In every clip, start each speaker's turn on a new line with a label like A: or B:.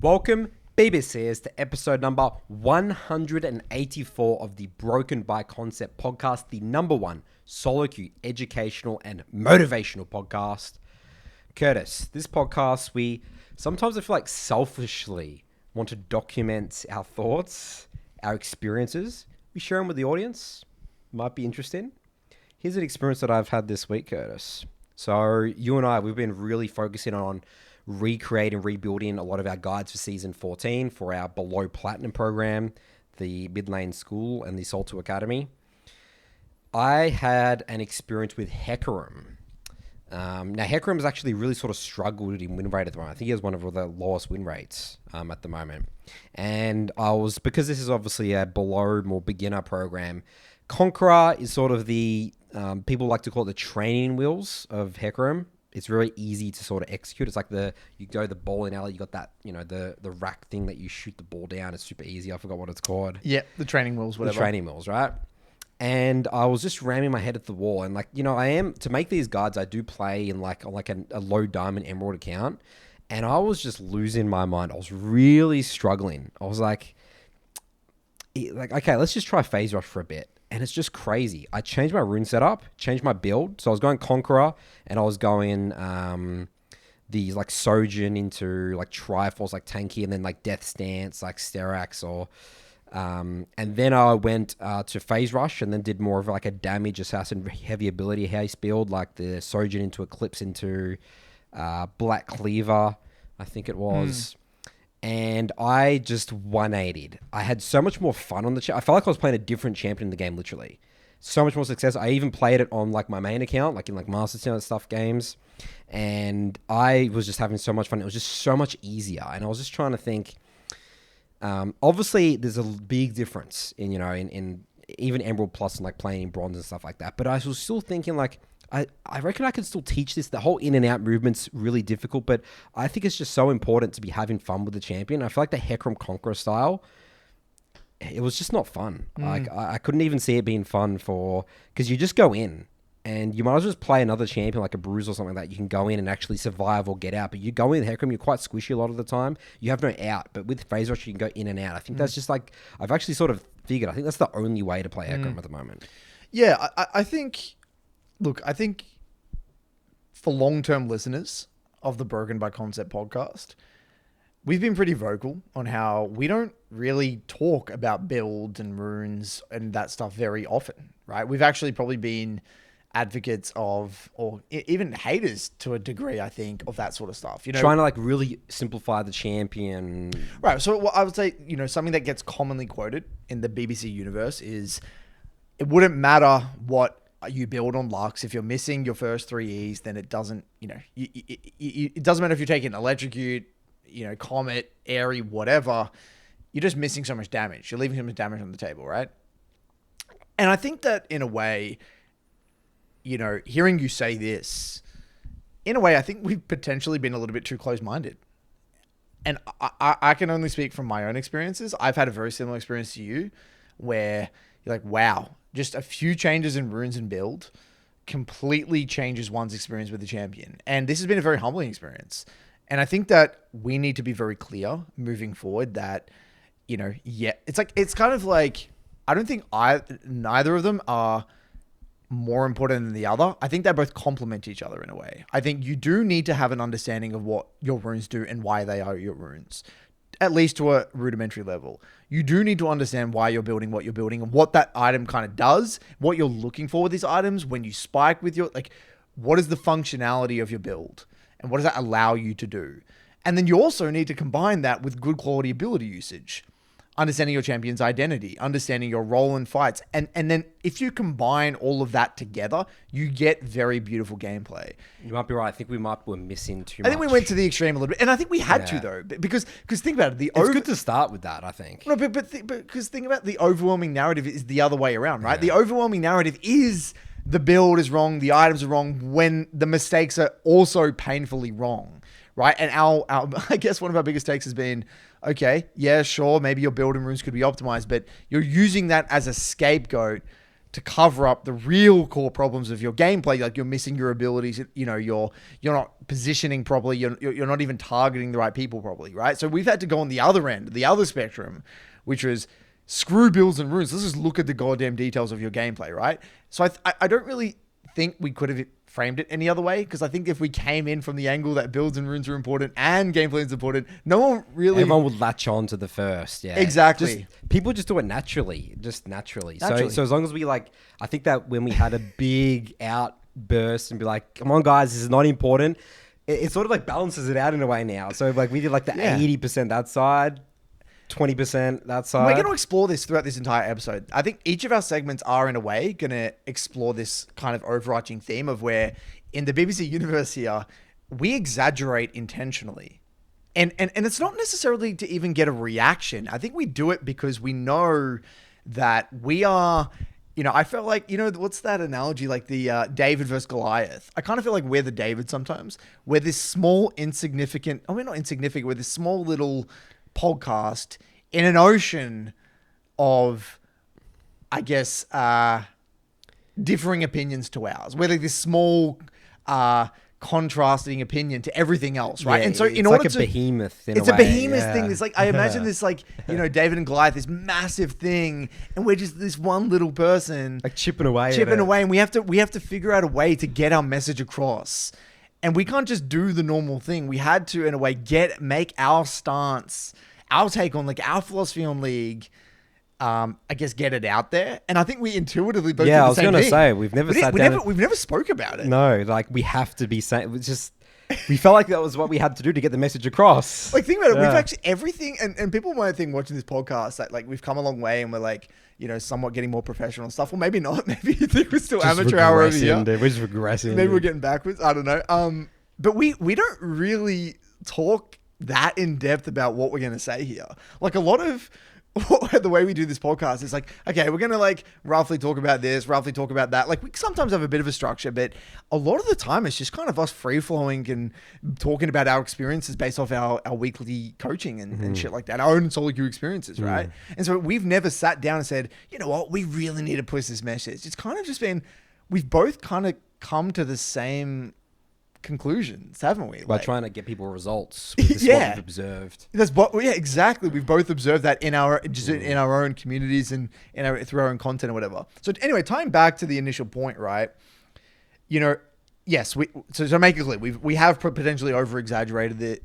A: Welcome, BBCers, to episode number 184 of the Broken by Concept podcast, the number one solo queue educational and motivational podcast. Curtis, this podcast, we sometimes I feel like selfishly want to document our thoughts, our experiences. We share them with the audience. Might be interesting. Here's an experience that I've had this week, Curtis. So you and I, we've been really focusing on recreating, rebuilding a lot of our guides for season 14 for our below platinum program, the mid lane school and the Soul 2 Academy. I had an experience with Hecarim. Now Hecarim has actually really sort of struggled in win rate at the moment. I think he has one of the lowest win rates at the moment. And because this is obviously a below, more beginner program, Conqueror is sort of the, people like to call it the training wheels of Hecarim. It's very easy to sort of execute. It's like you go the bowling alley, you got that, the rack thing that you shoot the ball down. It's super easy. I forgot what it's called.
B: Yeah, the training wheels, whatever.
A: The training wheels, right? And I was just ramming my head at the wall. And to make these guides, I do play in like a low diamond emerald account. And I was just losing my mind. I was really struggling. I was like, okay, let's just try phase rush for a bit. And it's just crazy. I changed my rune setup, changed my build. So I was going Conqueror and I was going the like Sajam into like Triforce, like Tanky, and then like Death Stance, like Sterax, and then I went to Phase Rush and then did more of like a damage assassin heavy ability haste build, like the Sajam into Eclipse into Black Cleaver, I think it was. And I just 180'd. I had so much more fun on the I felt like I was playing a different champion in the game, literally. So much more success. I even played it on like my main account, like in like Master Stuff games. And I was just having so much fun. It was just so much easier. And I was just trying to think, obviously there's a big difference in even Emerald Plus and like playing in Bronze and stuff like that. But I was still thinking like, I reckon I could still teach this. The whole in and out movement's really difficult, but I think it's just so important to be having fun with the champion. I feel like the Hecarim Conqueror style, it was just not fun. Like I couldn't even see it being fun because you just go in and you might as well just play another champion like a Bruise or something like that. You can go in and actually survive or get out, but you go in with Hecarim, you're quite squishy a lot of the time. You have no out, but with Phase Rush, you can go in and out. I think that's just like, I've actually sort of figured, I think that's the only way to play Hecarim at the moment.
B: Yeah, I think... Look, I think for long-term listeners of the Broken by Concept podcast, we've been pretty vocal on how we don't really talk about builds and runes and that stuff very often, right? We've actually probably been advocates of, or even haters to a degree, I think, of that sort of stuff.
A: Trying to like really simplify the champion.
B: Right. So what I would say, something that gets commonly quoted in the BBC universe is it wouldn't matter what you build on Lux. If you're missing your first 3 E's, then it doesn't, it doesn't matter if you're taking Electrocute, Comet, Airy, whatever. You're just missing so much damage. You're leaving so much damage on the table, right? And I think that in a way, hearing you say this, in a way, I think we've potentially been a little bit too close-minded. And I can only speak from my own experiences. I've had a very similar experience to you where you're like, wow, just a few changes in runes and build completely changes one's experience with the champion. And this has been a very humbling experience. And I think that we need to be very clear moving forward that, it's kind of like, I don't think neither of them are more important than the other. I think they both complement each other in a way. I think you do need to have an understanding of what your runes do and why they are your runes, at least to a rudimentary level. You do need to understand why you're building what you're building and what that item kind of does, what you're looking for with these items when you spike with what is the functionality of your build and what does that allow you to do? And then you also need to combine that with good quality ability usage, understanding your champion's identity, understanding your role in fights. And then if you combine all of that together, you get very beautiful gameplay.
A: You might be right. I think we were missing too much.
B: I think we went to the extreme a little bit. And I think we had to, though, because think about it.
A: It's good to start with that, I think.
B: No, because think about the overwhelming narrative is the other way around, right? Yeah. The overwhelming narrative is the build is wrong, the items are wrong, when the mistakes are also painfully wrong, right? And our I guess one of our biggest takes has been, okay, yeah, sure, maybe your build and runes could be optimized, but you're using that as a scapegoat to cover up the real core problems of your gameplay. Like you're missing your abilities, you're not positioning properly, you're not even targeting the right people properly, right? So we've had to go on the other end, the other spectrum, which was screw builds and runes. Let's just look at the goddamn details of your gameplay, right? So I don't really think we could have framed it any other way, because I think if we came in from the angle that builds and runes are important and gameplay is important, everyone
A: would latch on to the first. Yeah,
B: exactly.
A: People just do it naturally. So as long as we I think that when we had a big outburst and be like, come on guys, this is not important, it sort of like balances it out in a way now. So like we did like the 80% that side, 20% that side.
B: We're going to explore this throughout this entire episode. I think each of our segments are, in a way, going to explore this kind of overarching theme of where in the BBC universe here, we exaggerate intentionally. And it's not necessarily to even get a reaction. I think we do it because we know that we are... I felt like, what's that analogy? Like the David versus Goliath. I kind of feel like we're the David sometimes. We're this small, insignificant... I mean, not insignificant. We're this small little... podcast in an ocean of, I guess, differing opinions to ours. We're like this small, contrasting opinion to everything else, right?
A: Yeah,
B: and so
A: it's
B: in order
A: like
B: to...
A: a behemoth
B: It's a behemoth thing. It's like, I imagine this like, David and Goliath, this massive thing, and we're just this one little person.
A: Like chipping away,
B: and we have to figure out a way to get our message across. And we can't just do the normal thing. We had to, in a way, make our stance... our take on our philosophy on League, I guess, get it out there. And I think we intuitively both did the same thing.
A: I was going to say,
B: we've never spoke about it.
A: No, we have to be saying, it's just, we felt like that was what we had to do to get the message across.
B: Think about it. We've actually, everything, and people might think watching this podcast that we've come a long way and we're somewhat getting more professional and stuff. Well, maybe not. Maybe you think we're still just amateur hour over here.
A: Dude, we're just regressing.
B: Maybe we're getting backwards. I don't know. But we don't really talk that in depth about what we're going to say here. A lot of the way we do this podcast is okay, we're going to roughly talk about this, roughly talk about that. We sometimes have a bit of a structure, but a lot of the time it's just kind of us free flowing and talking about our experiences based off our weekly coaching and shit like that, our own solo queue experiences, right? And so we've never sat down and said, you know what, we really need to push this message. It's kind of just been, we've both kind of come to the same conclusions, haven't we?
A: By trying to get people results with this what we've observed.
B: Exactly. We've both observed that in our own communities and through our own content or whatever. So anyway, tying back to the initial point, right? Yes, so make it clear, we have potentially over exaggerated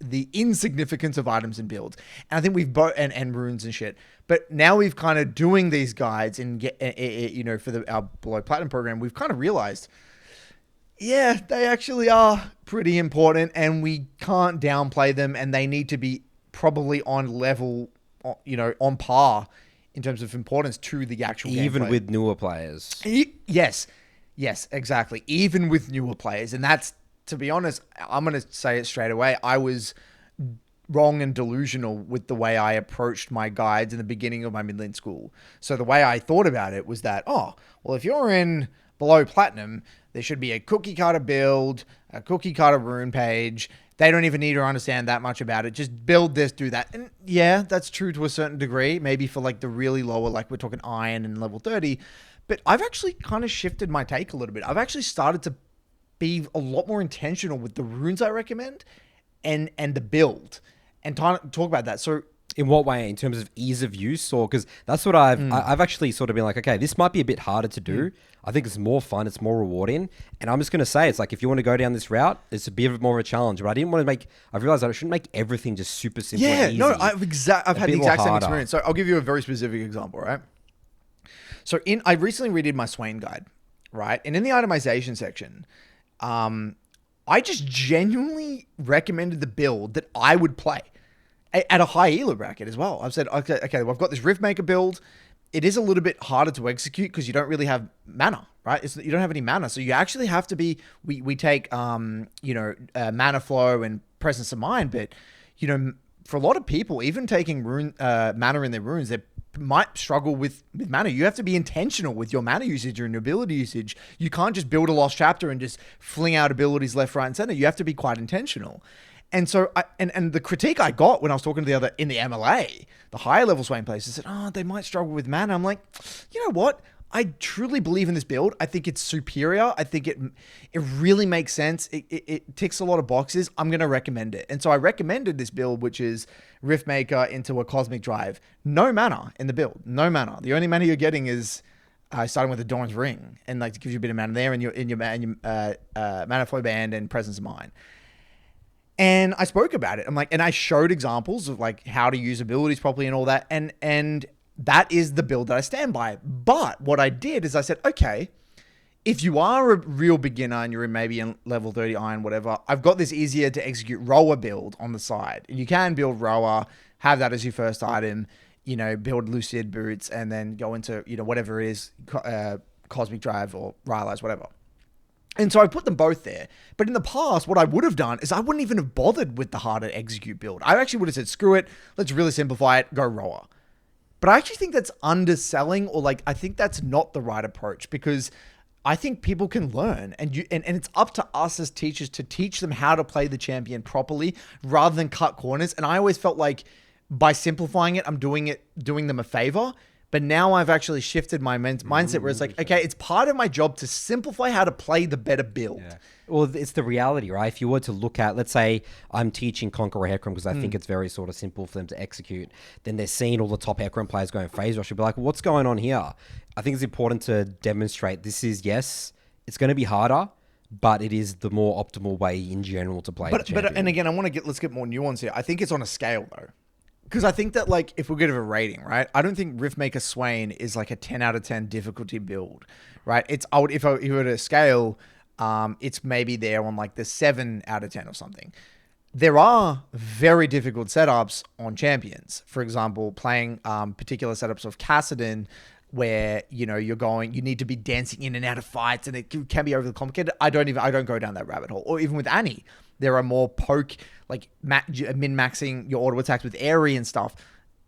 B: the insignificance of items and builds, and I think we've both and runes and shit. But now we've kind of doing these guides and for our below platinum program, we've kind of realized, yeah, they actually are pretty important and we can't downplay them, and they need to be probably on level, on par in terms of importance to the actual
A: even
B: gameplay.
A: With newer players.
B: Yes, exactly. Even with newer players. And that's, to be honest, I'm going to say it straight away. I was wrong and delusional with the way I approached my guides in the beginning of my mid-lane school. So the way I thought about it was that, if you're in below platinum, there should be a cookie cutter build, a cookie cutter rune page. They don't even need to understand that much about it. Just build this, do that. And yeah, that's true to a certain degree. Maybe for the really lower, we're talking iron and level 30. But I've actually kind of shifted my take a little bit. I've actually started to be a lot more intentional with the runes I recommend and the build and talk about that. So
A: in what way? In terms of ease of use? Or because that's what I've actually sort of been okay, this might be a bit harder to do. I think it's more fun, it's more rewarding. And I'm just going to say, it's if you want to go down this route, it's a bit more of a challenge. But I didn't want to I've realized that I shouldn't make everything just super simple and easy.
B: No, I've had the exact same experience. So I'll give you a very specific example, right? So I recently redid my Swain guide, right? And in the itemization section, I just genuinely recommended the build that I would play at a high ELO bracket as well. I've said, okay, well, I've got this Riftmaker build. It is a little bit harder to execute because you don't really have mana, right? You don't have any mana. So you actually have to be, we take, mana flow and presence of mind. But, for a lot of people, even taking mana in their runes, they might struggle with mana. You have to be intentional with your mana usage or your ability usage. You can't just build a lost chapter and just fling out abilities left, right, and center. You have to be quite intentional. And so, and the critique I got when I was talking to in the MLA, the higher level Swain players, they said, they might struggle with mana. I'm like, you know what? I truly believe in this build. I think it's superior. I think it really makes sense. It ticks a lot of boxes. I'm going to recommend it. And so I recommended this build, which is Riftmaker into a Cosmic Drive. No mana in the build. No mana. The only mana you're getting is starting with the Dawn's Ring, and like to give you a bit of mana there, and your mana flow band and Presence of Mind. And I spoke about it. I'm like, and I showed examples of like how to use abilities properly and all that. And that is the build that I stand by. But what I did is I said, okay, if you are a real beginner and you're maybe in level 30 iron, whatever, I've got this easier to execute rower build on the side. You can build rower, have that as your first item, you know, build Lucid boots, and then go into, you know, whatever it is, Cosmic Drive or Rylai's, whatever. And so I put them both there. But in the past, what I would have done is I wouldn't even have bothered with the harder execute build. I actually would have said, screw it, let's really simplify it, go rower. But I actually think that's underselling, or like, I think that's not the right approach, because I think people can learn, and it's up to us as teachers to teach them how to play the champion properly rather than cut corners. And I always felt like by simplifying it, I'm doing them a favor. But now I've actually shifted my mindset where it's like, okay, it's part of my job to simplify how to play the better build.
A: Yeah. Well, it's the reality, right? If you were to look at, let's say I'm teaching Conqueror Hecarim because I think it's very sort of simple for them to execute, then they're seeing all the top Hecarim players going phase rush. You'll be like, what's going on here? I think it's important to demonstrate this is, yes, it's going to be harder, but it is the more optimal way in general to play the champion.
B: But, and again, let's get more nuance here. I think it's on a scale though. Because I think that, like, if we're going to have a rating, right? I don't think Riftmaker Swain is like a 10 out of 10 difficulty build, right? If you were to scale, it's maybe there on like the 7 out of 10 or something. There are very difficult setups on champions. For example, playing particular setups of Kassadin, where, you know, you need to be dancing in and out of fights, and it can be overly complicated. I don't go down that rabbit hole. Or even with Annie, there are more poke, like min-maxing your auto attacks with Airy and stuff.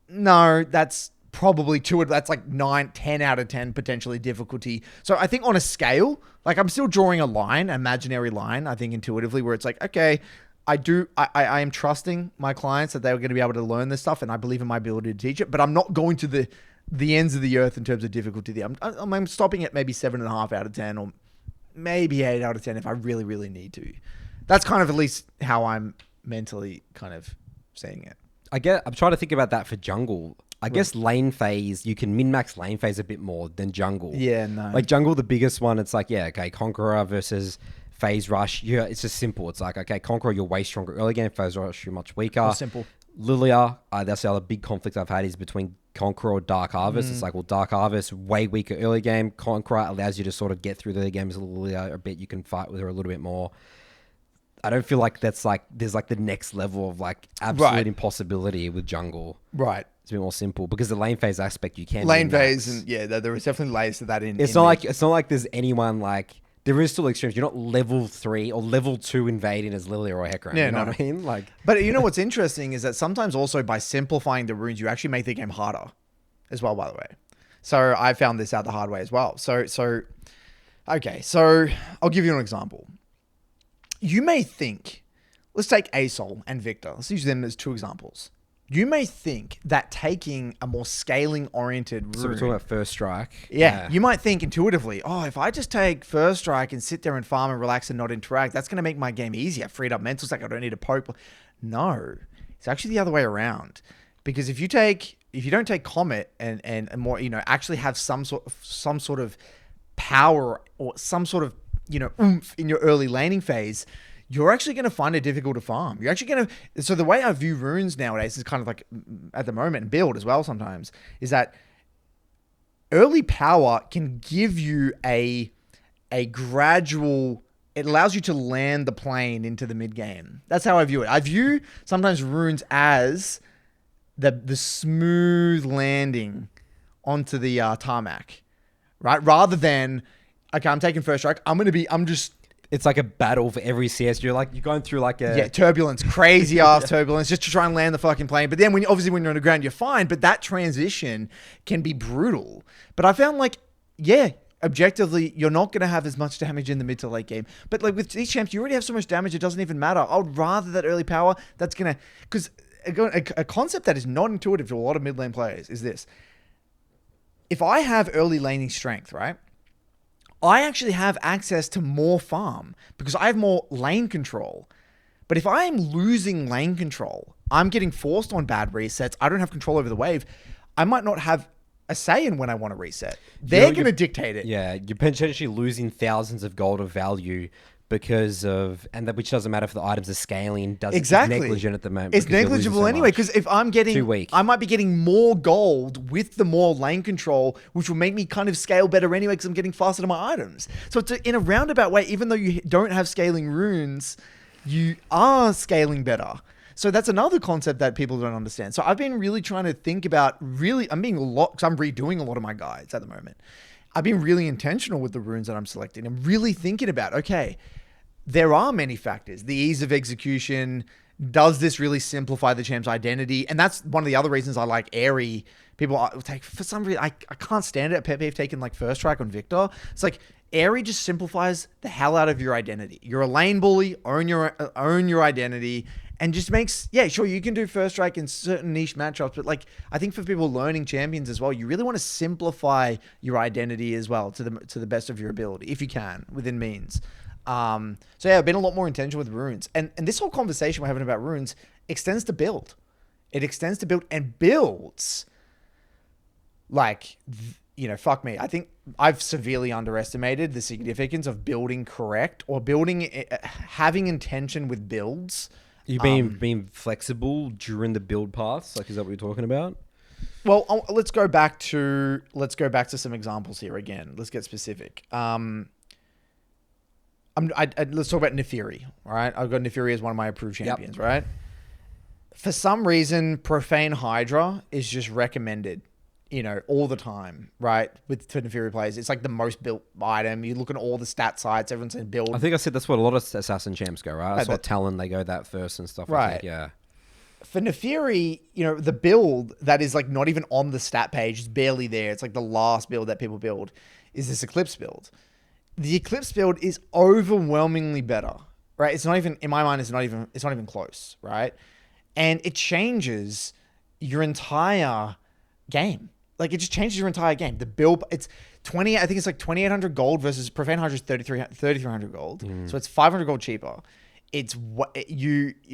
B: No, that's probably that's like 9, 10 out of 10 potentially difficulty. So I think on a scale, like I'm still drawing a line, imaginary line, I think intuitively, where it's like, okay, I am trusting my clients that they're going to be able to learn this stuff, and I believe in my ability to teach it, but I'm not going to the ends of the earth in terms of difficulty there. I'm stopping at maybe 7.5 out of 10, or maybe 8 out of 10 if I really, really need to. That's kind of at least how I'm mentally kind of saying it.
A: I'm trying to think about that for jungle. I guess lane phase, you can min-max lane phase a bit more than jungle.
B: Yeah, no.
A: Like jungle, the biggest one, it's like, yeah, okay, Conqueror versus phase rush. Yeah, it's just simple. It's like, okay, Conqueror, you're way stronger early game. Phase rush, you're much weaker.
B: More simple.
A: Lilia, that's the other big conflict I've had is between Conqueror or Dark Harvest. It's like, well, Dark Harvest, way weaker early game. Conqueror allows you to sort of get through the early games with Lilia a bit. You can fight with her a little bit more. I don't feel like that's like, there's like the next level of like absolute impossibility with jungle.
B: Right.
A: It's a bit more simple because the lane phase aspect you can
B: lane phase, and yeah, there is definitely layers to that.
A: It's not like there's anyone like, there is still extremes. You're not level 3 or level 2 invading as Lilia or Hecarim.
B: Yeah,
A: you know what I mean? Like,
B: but you know what's interesting is that sometimes also by simplifying the runes, you actually make the game harder as well, by the way. So I found this out the hard way as well. So okay, so I'll give you an example. You may think, let's take Asol and Victor. Let's use them as 2 examples. You may think that taking a more scaling-oriented rune...
A: So we're talking about First Strike.
B: Yeah, you might think intuitively, oh, if I just take First Strike and sit there and farm and relax and not interact, that's going to make my game easier. Freed up mental stack, I don't need to poke. No, it's actually the other way around. Because if you don't take Comet and more, you know, actually have some sort of power or some sort of, you know, oomph in your early laning phase, you're actually going to find it difficult to farm. You're actually going to... So the way I view runes nowadays is kind of like, at the moment, and build as well sometimes, is that early power can give you a gradual... It allows you to land the plane into the mid game. That's how I view it. I view sometimes runes as the smooth landing onto the tarmac, right? Rather than, okay, I'm taking First Strike.
A: It's like a battle for every CS. You're going through like a...
B: Yeah, turbulence. Crazy ass turbulence just to try and land the fucking plane. But then when you're on the ground, you're fine. But that transition can be brutal. But I found like, yeah, objectively, you're not going to have as much damage in the mid to late game. But like with these champs, you already have so much damage, it doesn't even matter. I would rather that early power that's going to... Because a concept that is not intuitive to a lot of mid lane players is this. if I have early laning strength, right? I actually have access to more farm because I have more lane control. But if I am losing lane control, I'm getting forced on bad resets, I don't have control over the wave, I might not have a say in when I want to reset. They're going to dictate it.
A: Yeah, you're potentially losing thousands of gold of value because of, and that which doesn't matter if the items are scaling. It's negligent at the moment.
B: It's negligible anyway because if I'm getting,
A: too weak.
B: I might be getting more gold with the more lane control, which will make me kind of scale better anyway because I'm getting faster to my items. So it's in a roundabout way, even though you don't have scaling runes, you are scaling better. So that's another concept that people don't understand. So I've been really trying to think about I'm being because I'm redoing a lot of my guides at the moment. I've been really intentional with the runes that I'm selecting and really thinking about, okay, there are many factors. The ease of execution. Does this really simplify the champ's identity? And that's one of the other reasons I like Airy. People take, for some reason, I can't stand it. Pepe have taken like first strike on Victor. It's like Airy just simplifies the hell out of your identity. You're a lane bully, own your identity, and just makes, yeah, sure, you can do first strike in certain niche matchups, but like I think for people learning champions as well, you really want to simplify your identity as well to the best of your ability, if you can, within means. So yeah, I've been a lot more intentional with runes, and this whole conversation we're having about runes extends to build. It extends to build and builds. Like, fuck me. I think I've severely underestimated the significance of building correct or having intention with builds.
A: You being flexible during the build paths, like, is that what you're talking about?
B: Well, let's go back to some examples here again. Let's get specific. Let's talk about Nefiri, all right? I've got Nefiri as one of my approved champions, right? For some reason, Profane Hydra is just recommended, all the time, right? For Nefiri players. It's like the most built item. You look at all the stat sites, everyone's saying build.
A: I think I said that's what a lot of Assassin champs go, right? I saw Talon, they go that first and stuff.
B: Right.
A: I think, yeah.
B: For Nefiri, the build that is like not even on the stat page, it's barely there. It's like the last build that people build is this Eclipse build. The Eclipse build is overwhelmingly better, right? It's not even, in my mind, it's not even close, right? And it changes your entire game. Like, it just changes your entire game. The build, it's 20, I think it's like 2,800 gold versus Profane Hydra is 3,300 gold. So it's 500 gold cheaper. It's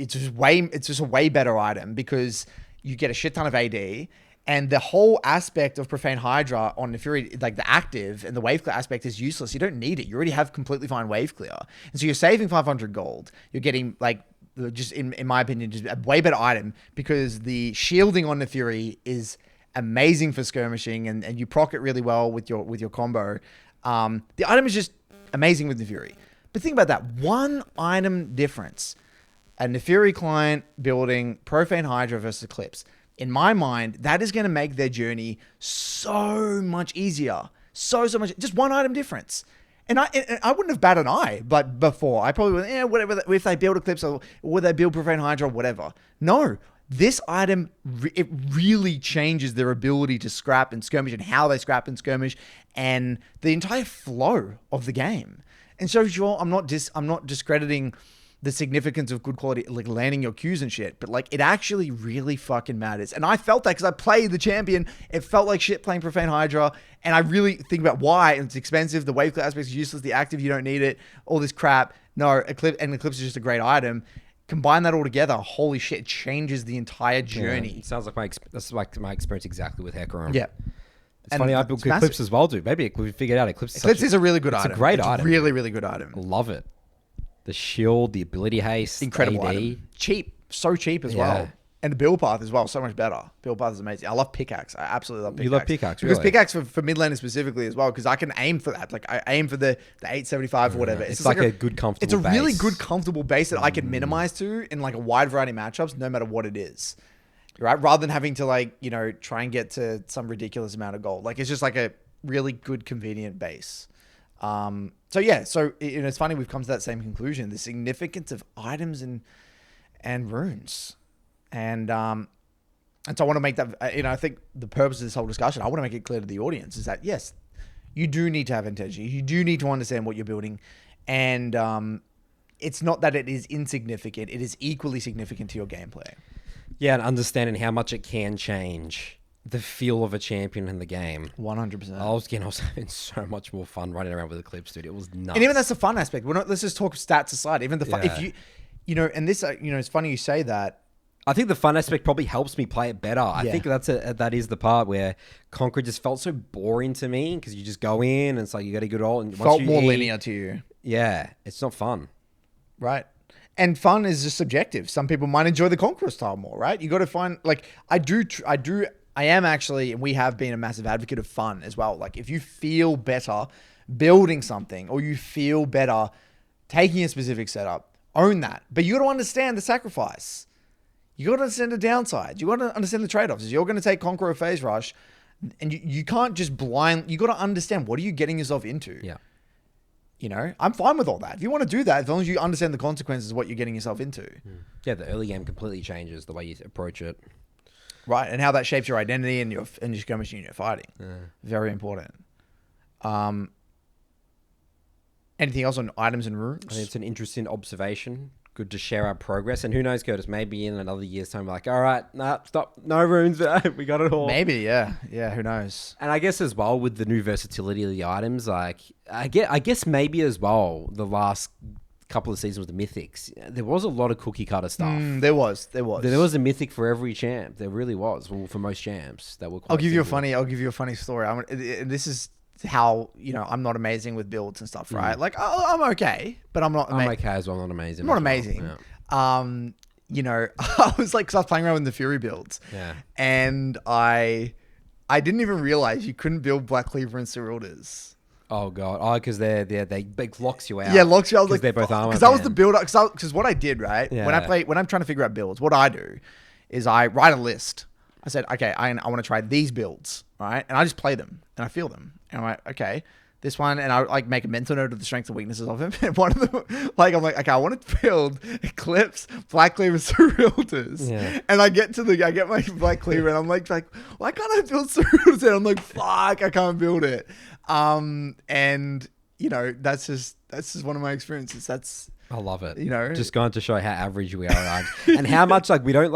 B: just a way better item because you get a shit ton of AD. And the whole aspect of Profane Hydra on Nefiri, like the active and the wave clear aspect, is useless. You don't need it. You already have completely fine wave clear. And so you're saving 500 gold. You're getting, like, just in my opinion, just a way better item because the shielding on Nefiri is amazing for skirmishing and you proc it really well with your combo. The item is just amazing with Nefiri. But think about that. One item difference. A Nefiri client building Profane Hydra versus Eclipse. In my mind, that is going to make their journey so much easier. So much. Just one item difference. And I wouldn't have batted an eye, but before. I probably would, whatever. If they build Eclipse or would they build Profane Hydra or whatever. No. This item, it really changes their ability to scrap and skirmish and how they scrap and skirmish and the entire flow of the game. And so sure, I'm not discrediting the significance of good quality, like landing your Qs and shit, but like it actually really fucking matters. And I felt that because I played the champion. It felt like shit playing Profane Hydra. And I really think about why. It's expensive. The wave clear aspect is useless. The active, you don't need it. All this crap. No, Eclipse is just a great item. Combine that all together, holy shit, it changes the entire journey.
A: Yeah, it sounds like that's like my experience exactly with Hecarim.
B: Yeah.
A: It's funny, I built Eclipse as well, dude. Maybe we figured out Eclipse
B: is a really good item.
A: It's a great item.
B: Really, really good item.
A: Love it. The shield, the ability haste,
B: incredible
A: AD.
B: item. Cheap. So cheap as well. And the build path as well, so much better. Build path is amazing. I love pickaxe. I absolutely love pickaxe.
A: You love pickaxe,
B: because pickaxe for mid laners specifically as well, because I can aim for that. Like I aim for the 875 or whatever.
A: It's like a good comfortable
B: base. It's a really
A: base.
B: good comfortable base that I can minimize to in like a wide variety of matchups, no matter what it is. Right? Rather than having to like, try and get to some ridiculous amount of gold. Like it's just like a really good convenient base. So it's funny we've come to that same conclusion. The significance of items and runes. And so I want to make that, I think the purpose of this whole discussion, I want to make it clear to the audience is that, yes, you do need to have intention. You do need to understand what you're building. And it's not that it is insignificant. It is equally significant to your gameplay.
A: Yeah, and understanding how much it can change the feel of a champion in the game.
B: 100%.
A: I was having so much more fun running around with the clips, dude. It was nuts.
B: And even that's the fun aspect. Let's just talk stats aside. Even the fun,
A: Yeah.
B: if you know, and this, it's funny you say that.
A: I think the fun aspect probably helps me play it better. I
B: Yeah.
A: think that is the part where Conquer just felt so boring to me because you just go in and it's like you got to get all and
B: Felt
A: once you
B: more
A: eat,
B: linear to you.
A: Yeah, it's not fun.
B: Right. And fun is just subjective. Some people might enjoy the Conqueror style more, right? You got to find, like, I am actually, and we have been a massive advocate of fun as well. Like, if you feel better building something or you feel better taking a specific setup, own that. But you got to understand the sacrifice. You got to understand the downsides. You got to understand the trade-offs. You're going to take Conqueror Phase Rush, and you can't just blind. You got to understand, what are you getting yourself into?
A: Yeah.
B: I'm fine with all that. If you want to do that, as long as you understand the consequences of what you're getting yourself into.
A: Yeah, the early game completely changes the way you approach it.
B: Right, and how that shapes your identity and your skirmishing and your fighting.
A: Yeah.
B: Very important. Anything else on items and runes?
A: I think it's an interesting observation. Good to share our progress. And who knows, Curtis, maybe in another year's time, we're like, all right, nah, stop, no runes, we got it all.
B: Maybe, yeah. Yeah, who knows?
A: And I guess as well, with the new versatility of the items, like, I guess maybe as well, the last couple of seasons with the mythics, there was a lot of cookie cutter stuff.
B: There was.
A: There was a mythic for every champ. There really was. Well, for most champs that were quite
B: I'll give you a
A: simple.
B: funny story. This is how, I'm not amazing with builds and stuff, right? Like, I'm okay, but I'm not
A: I'm okay as well, not amazing.
B: I'm not
A: as well.
B: amazing.
A: Yeah.
B: I was like, 'cause I was playing around with the Fury builds.
A: Yeah.
B: And I didn't even realize you couldn't build Black Cleaver and Ceruldas.
A: Oh god. Oh, because they locks you out.
B: Yeah, locks you out.
A: Because they're both armor.
B: Because that was the build up. Because what I did, right?
A: Yeah.
B: When I'm trying to figure out builds, what I do is I write a list. I said, okay, I want to try these builds, right? And I just play them and I feel them. And I'm like, okay, this one, and I like make a mental note of the strengths and weaknesses of him. And one of them, like, I'm like, okay, I want to build Eclipse, Black Cleaver, Ceruldas.
A: Yeah.
B: And I get my Black Cleaver, and I'm like, why can't I build Ceruldas? And I'm like, fuck, I can't build it. And that's just one of my experiences.
A: I love it.
B: Just
A: going to show how average we are, and how much we don't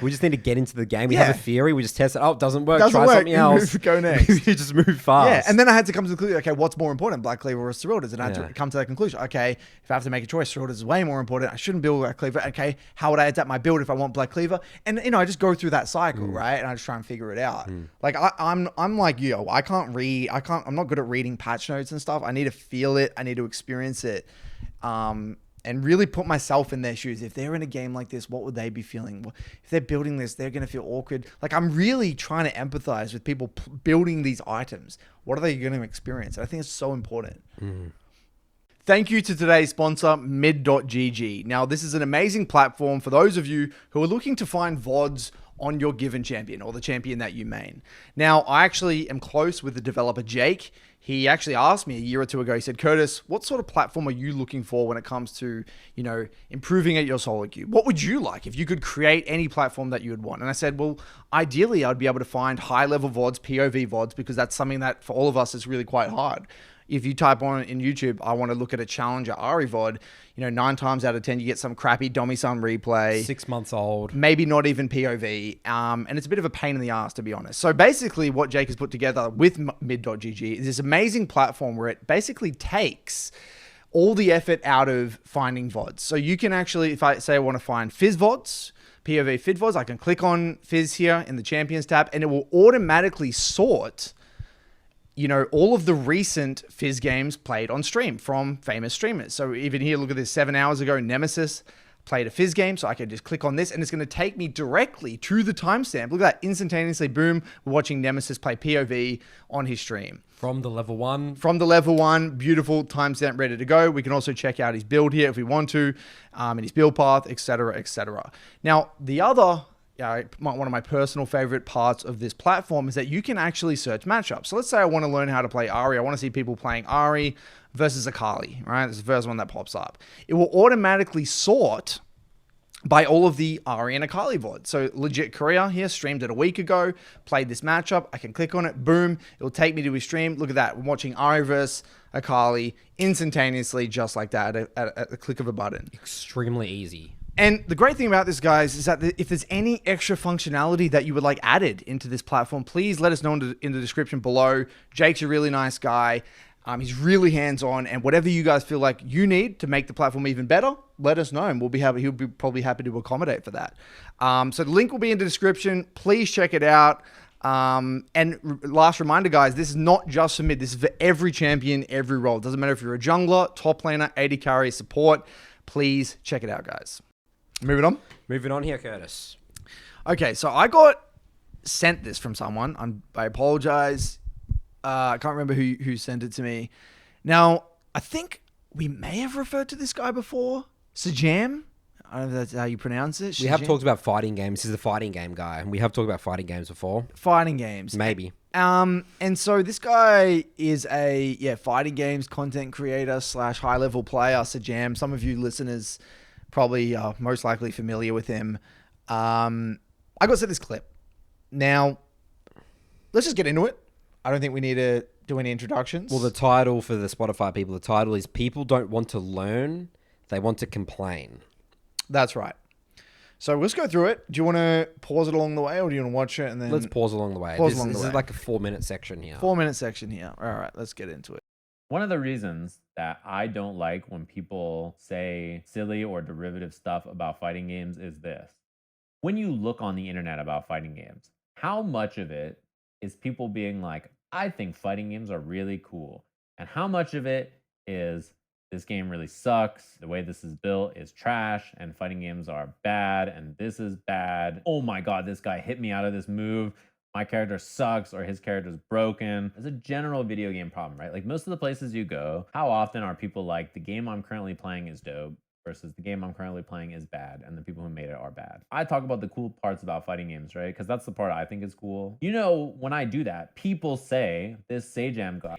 A: we just need to get into the game. We have a theory, we just test it. Oh, it doesn't work. Try something else.
B: Go next.
A: You just move fast.
B: Yeah, and then I had to come to the conclusion. Okay, what's more important, Black Cleaver or Ceruldas? And I had
A: Yeah.
B: to come to that conclusion. Okay, if I have to make a choice, Ceruldas is way more important. I shouldn't build Black Cleaver. Okay, how would I adapt my build if I want Black Cleaver? And I just go through that cycle, right? And I just try and figure it out. Like I'm like you. I'm not good at reading patch notes and stuff. I need to feel it. I need to experience it. And really put myself in their shoes. If they're in a game like this, what would they be feeling? If they're building this, they're going to feel awkward. Like, I'm really trying to empathize with people building these items. What are they going to experience? And I think it's so important. Thank you to today's sponsor, mid.gg. Now, this is an amazing platform for those of you who are looking to find VODs on your given champion or the champion that you main. Now, I actually am close with the developer, Jake. He actually asked me a year or two ago, he said, Curtis, what sort of platform are you looking for when it comes to, improving at your solo queue? What would you like if you could create any platform that you would want? And I said, well, ideally, I'd be able to find high-level VODs, POV VODs, because that's something that for all of us is really quite hard. If you type on in YouTube, I want to look at a challenger Ari VOD, 9 times out of 10, you get some crappy Domi-san replay.
A: 6 months old.
B: Maybe not even POV. And it's a bit of a pain in the ass, to be honest. So basically what Jake has put together with mid.gg is this amazing platform where it basically takes all the effort out of finding VODs. So you can actually, if I say I want to find Fizz VODs, POV Fizz VODs, I can click on Fizz here in the Champions tab, and it will automatically sort all of the recent Fizz games played on stream from famous streamers. So even here, look at this, 7 hours ago, Nemesis played a Fizz game. So I can just click on this and it's going to take me directly to the timestamp. Look at that, instantaneously, boom, we're watching Nemesis play POV on his stream.
A: From the level 1.
B: From the level 1, beautiful timestamp ready to go. We can also check out his build here if we want to, and his build path, etc., etc. Now, the other one of my personal favorite parts of this platform is that you can actually search matchups. So let's say I want to learn how to play Ari. I want to see people playing Ari versus Akali, right? This is the first one that pops up. It will automatically sort by all of the Ari and Akali VODs. So legit Korea here, streamed it a week ago, played this matchup. I can click on it, boom, it'll take me to his stream. Look at that, we're watching Ari versus Akali instantaneously, just like that, at the click of a button.
A: Extremely easy.
B: And the great thing about this, guys, is that if there's any extra functionality that you would like added into this platform, please let us know in the description below. Jake's a really nice guy. He's really hands-on, and whatever you guys feel like you need to make the platform even better, let us know, and he'll be probably happy to accommodate for that. So the link will be in the description. Please check it out. And last reminder, guys, this is not just for mid. This is for every champion, every role. It doesn't matter if you're a jungler, top laner, AD carry, support. Please check it out, guys. Moving on.
A: Moving on here, Curtis.
B: Okay, so I got sent this from someone. I apologize. I can't remember who sent it to me. Now, I think we may have referred to this guy before. Sajam. I don't know if that's how you pronounce it.
A: We have talked about fighting games. This is the fighting game guy. And we have talked about fighting games before.
B: Fighting games.
A: Maybe.
B: And so this guy is a fighting games content creator / high level player, Sajam. Some of you listeners probably are most likely familiar with him. I got sent this clip. Now, let's just get into it. I don't think we need to do any introductions.
A: Well, the title for the Spotify people, the title is People Don't Want to Learn, They Want to Complain.
B: That's right. So let's go through it. Do you want to pause it along the way, or do you want to watch it and then...
A: Let's pause along the way. This is like a 4-minute section here.
B: 4-minute section here. All right, let's get into it.
C: One of the reasons that I don't like when people say silly or derivative stuff about fighting games is this. When you look on the internet about fighting games, how much of it is people being like, I think fighting games are really cool? And how much of it is this game really sucks, the way this is built is trash, and fighting games are bad, and this is bad. Oh my god, this guy hit me out of this move. My character sucks, or his character's broken. It's a general video game problem, right? Like most of the places you go, how often are people like, the game I'm currently playing is dope versus the game I'm currently playing is bad, and the people who made it are bad? I talk about the cool parts about fighting games, right? Because that's the part I think is cool. You know, when I do that, people say this Sajam guy.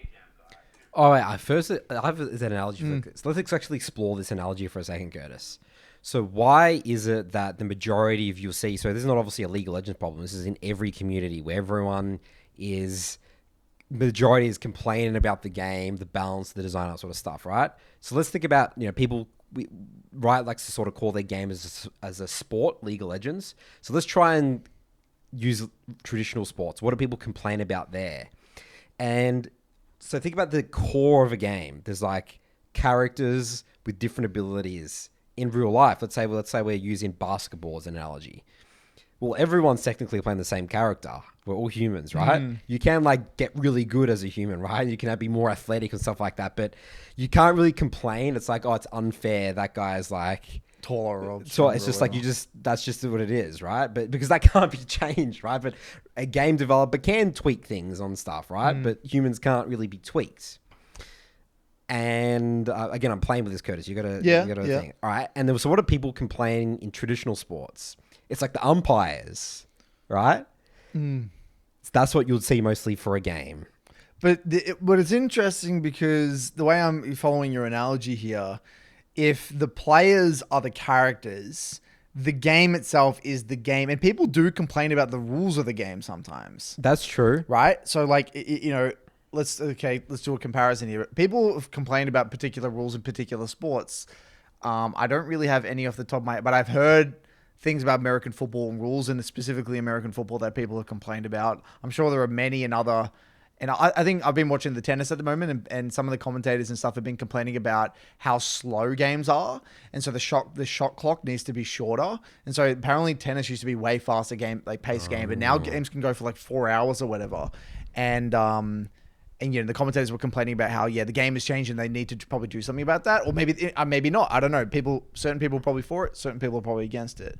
A: All right, first, I have an analogy for this. Let's actually explore this analogy for a second, Curtis. So why is it that the majority of you'll see, so this is not obviously a League of Legends problem, this is in every community where everyone is, majority is complaining about the game, the balance, the design, that sort of stuff, right? So let's think about, people, Riot likes to sort of call their game as a sport, League of Legends. So let's try and use traditional sports. What do people complain about there? And so think about the core of a game. There's like characters with different abilities in real life. Let's say we're using basketball as an analogy. Well, everyone's technically playing the same character. We're all humans, right? You can like get really good as a human, right? You can be more athletic and stuff like that, but you can't really complain. It's like, oh, it's unfair. That guy's like
B: taller.
A: So it's just like that's just what it is, right? But because that can't be changed, right? But a game developer can tweak things on stuff, right? But humans can't really be tweaked. And again, I'm playing with this, Curtis. You gotta think. All right. And so what are people complaining in traditional sports? It's like the umpires, right? That's what you'll see mostly for a game.
B: But it's interesting because the way I'm following your analogy here, if the players are the characters, the game itself is the game. And people do complain about the rules of the game sometimes.
A: That's true.
B: Right? So like, let's do a comparison here. People have complained about particular rules in particular sports. I don't really have any off the top of my head, but I've heard things about American football and rules, and specifically American football, that people have complained about. I'm sure there are many and other, and I think I've been watching the tennis at the moment, and some of the commentators and stuff have been complaining about how slow games are, and so the shot clock needs to be shorter. And so apparently tennis used to be way faster pace game, but now games can go for like 4 hours or whatever. And the commentators were complaining about how the game has changed and they need to probably do something about that, or maybe not. I don't know. Certain people are probably for it, certain people are probably against it.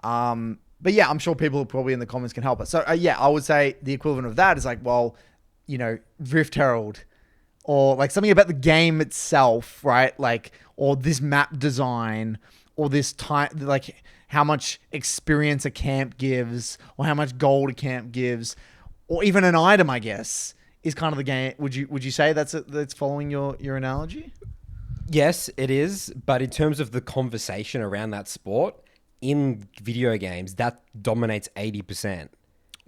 B: But yeah, I'm sure people probably in the comments can help us. So I would say the equivalent of that is like, well, Rift Herald, or like something about the game itself, right? Like, or this map design, or this time, like how much experience a camp gives, or how much gold a camp gives, or even an item, I guess, is kind of the game. Would you say that's following your analogy?
A: Yes, it is. But in terms of the conversation around that sport in video games, that dominates 80%.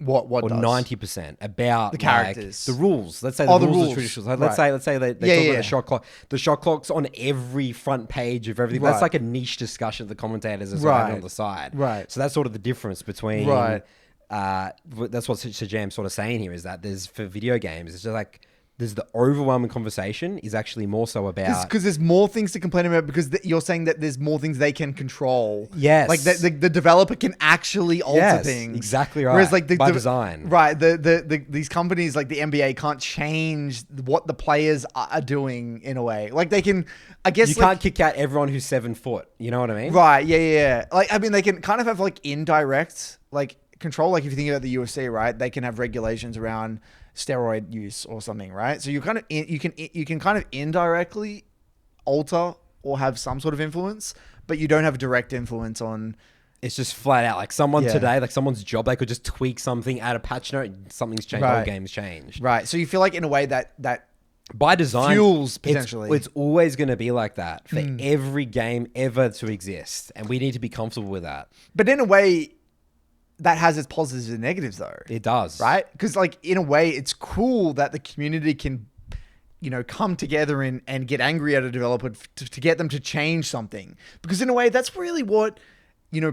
B: What
A: or
B: does?
A: 90% about
B: The characters.
A: like, the rules. Let's say
B: Oh,
A: the
B: the
A: rules are
B: rules.
A: traditional. Like,
B: Right.
A: let's say they talk about the shot clock. The shot clock's on every front page of everything. That's
B: Right.
A: like a niche discussion the commentators are
B: Right.
A: on the side.
B: Right.
A: So that's sort of the difference between.
B: Right.
A: That's what Sajam sort of saying here is that there's for video games. It's just like there's the overwhelming conversation is actually more so about
B: Because there's more things to complain about because you're saying that there's more things they can control.
A: Yes.
B: Like the developer can actually alter things.
A: Exactly right.
B: Whereas like
A: by design.
B: Right. These companies like the NBA can't change what the players are doing in a way. Like they can, I guess
A: You can't kick out everyone who's 7 foot. You know what I mean?
B: Right. Yeah. Like, I mean, they can kind of have like indirect like control. Like if you think about the UFC, right, they can have regulations around steroid use or something, right? So you kind of you can kind of indirectly alter or have some sort of influence, but you don't have direct influence on.
A: It's just flat out like someone
B: Yeah.
A: today, like someone's job, they could just tweak something, add a patch note, something's changed, the whole
B: Right.
A: game's changed.
B: Right. So you feel like in a way that
A: By design,
B: fuels potentially.
A: it's always going to be like that for every game ever to exist, and we need to be comfortable with that.
B: But in a way, that has its positives and negatives, though.
A: It does,
B: Right? Because, like, in a way, it's cool that the community can, come together and get angry at a developer to get them to change something. Because, in a way, that's really what,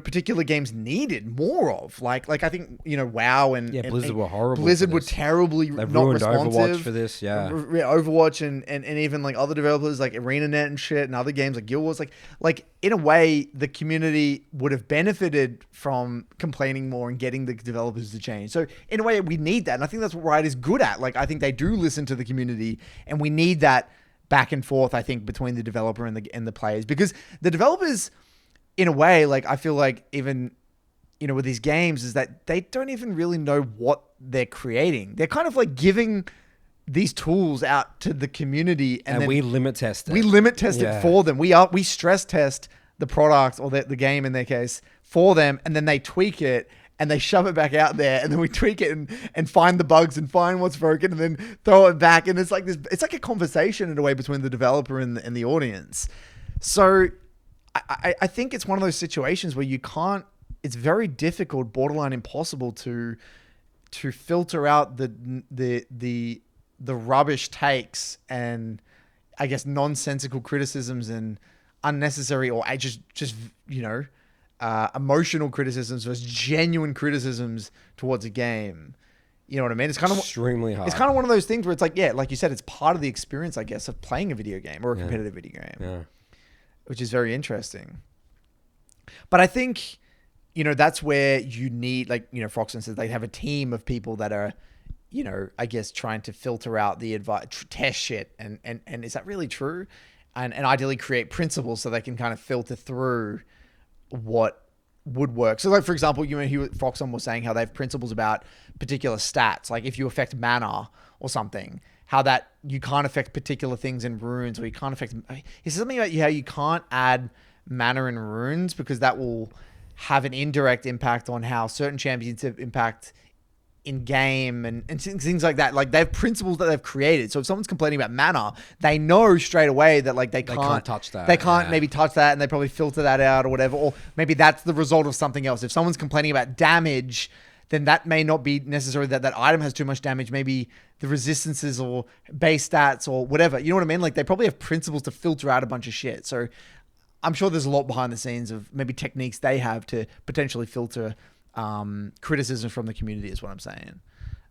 B: particular games needed more of. Like I think, WoW and
A: Blizzard were horrible.
B: Blizzard
A: for
B: were
A: this.
B: terribly
A: They've
B: not
A: ruined
B: responsive.
A: Overwatch for this, yeah.
B: Overwatch and even like other developers like ArenaNet and shit and other games like Guild Wars, like in a way the community would have benefited from complaining more and getting the developers to change. So in a way we need that, and I think that's what Riot is good at. Like I think they do listen to the community, and we need that back and forth. I think between the developer and the players, because the developers, in a way, like I feel like even with these games is that they don't even really know what they're creating. They're kind of like giving these tools out to the community, and then
A: we limit test it.
B: We limit test it for them. We stress test the product or the game in their case for them, and then they tweak it and they shove it back out there, and then we tweak it and find the bugs and find what's broken and then throw it back. And it's like this. It's like a conversation in a way between the developer and the audience. So I think it's one of those situations where you can't. It's very difficult, borderline impossible to filter out the rubbish takes and I guess nonsensical criticisms and unnecessary or just emotional criticisms versus genuine criticisms towards a game. You know what I mean? It's kind of
A: extremely hard.
B: It's kind of one of those things where it's like, yeah, like you said, it's part of the experience, I guess, of playing a video game or a competitive video game.
A: Yeah.
B: Which is very interesting. But I think, that's where you need, like, Froxton says they have a team of people that are, I guess trying to filter out the advice, test shit. And is that really true? And ideally create principles so they can kind of filter through what would work. So like, for example, Froxton was saying how they have principles about particular stats. Like if you affect mana or something, how that you can't affect particular things in runes, or you can't affect. Is something about how you can't add mana in runes because that will have an indirect impact on how certain champions impact in game and things like that. Like they have principles that they've created. So if someone's complaining about mana, they know straight away that like they can't
A: touch that.
B: They can't maybe touch that, and they probably filter that out or whatever. Or maybe that's the result of something else. If someone's complaining about damage, then that may not be necessarily that item has too much damage. Maybe the resistances or base stats or whatever. You know what I mean? Like they probably have principles to filter out a bunch of shit. So I'm sure there's a lot behind the scenes of maybe techniques they have to potentially filter criticism from the community is what I'm saying.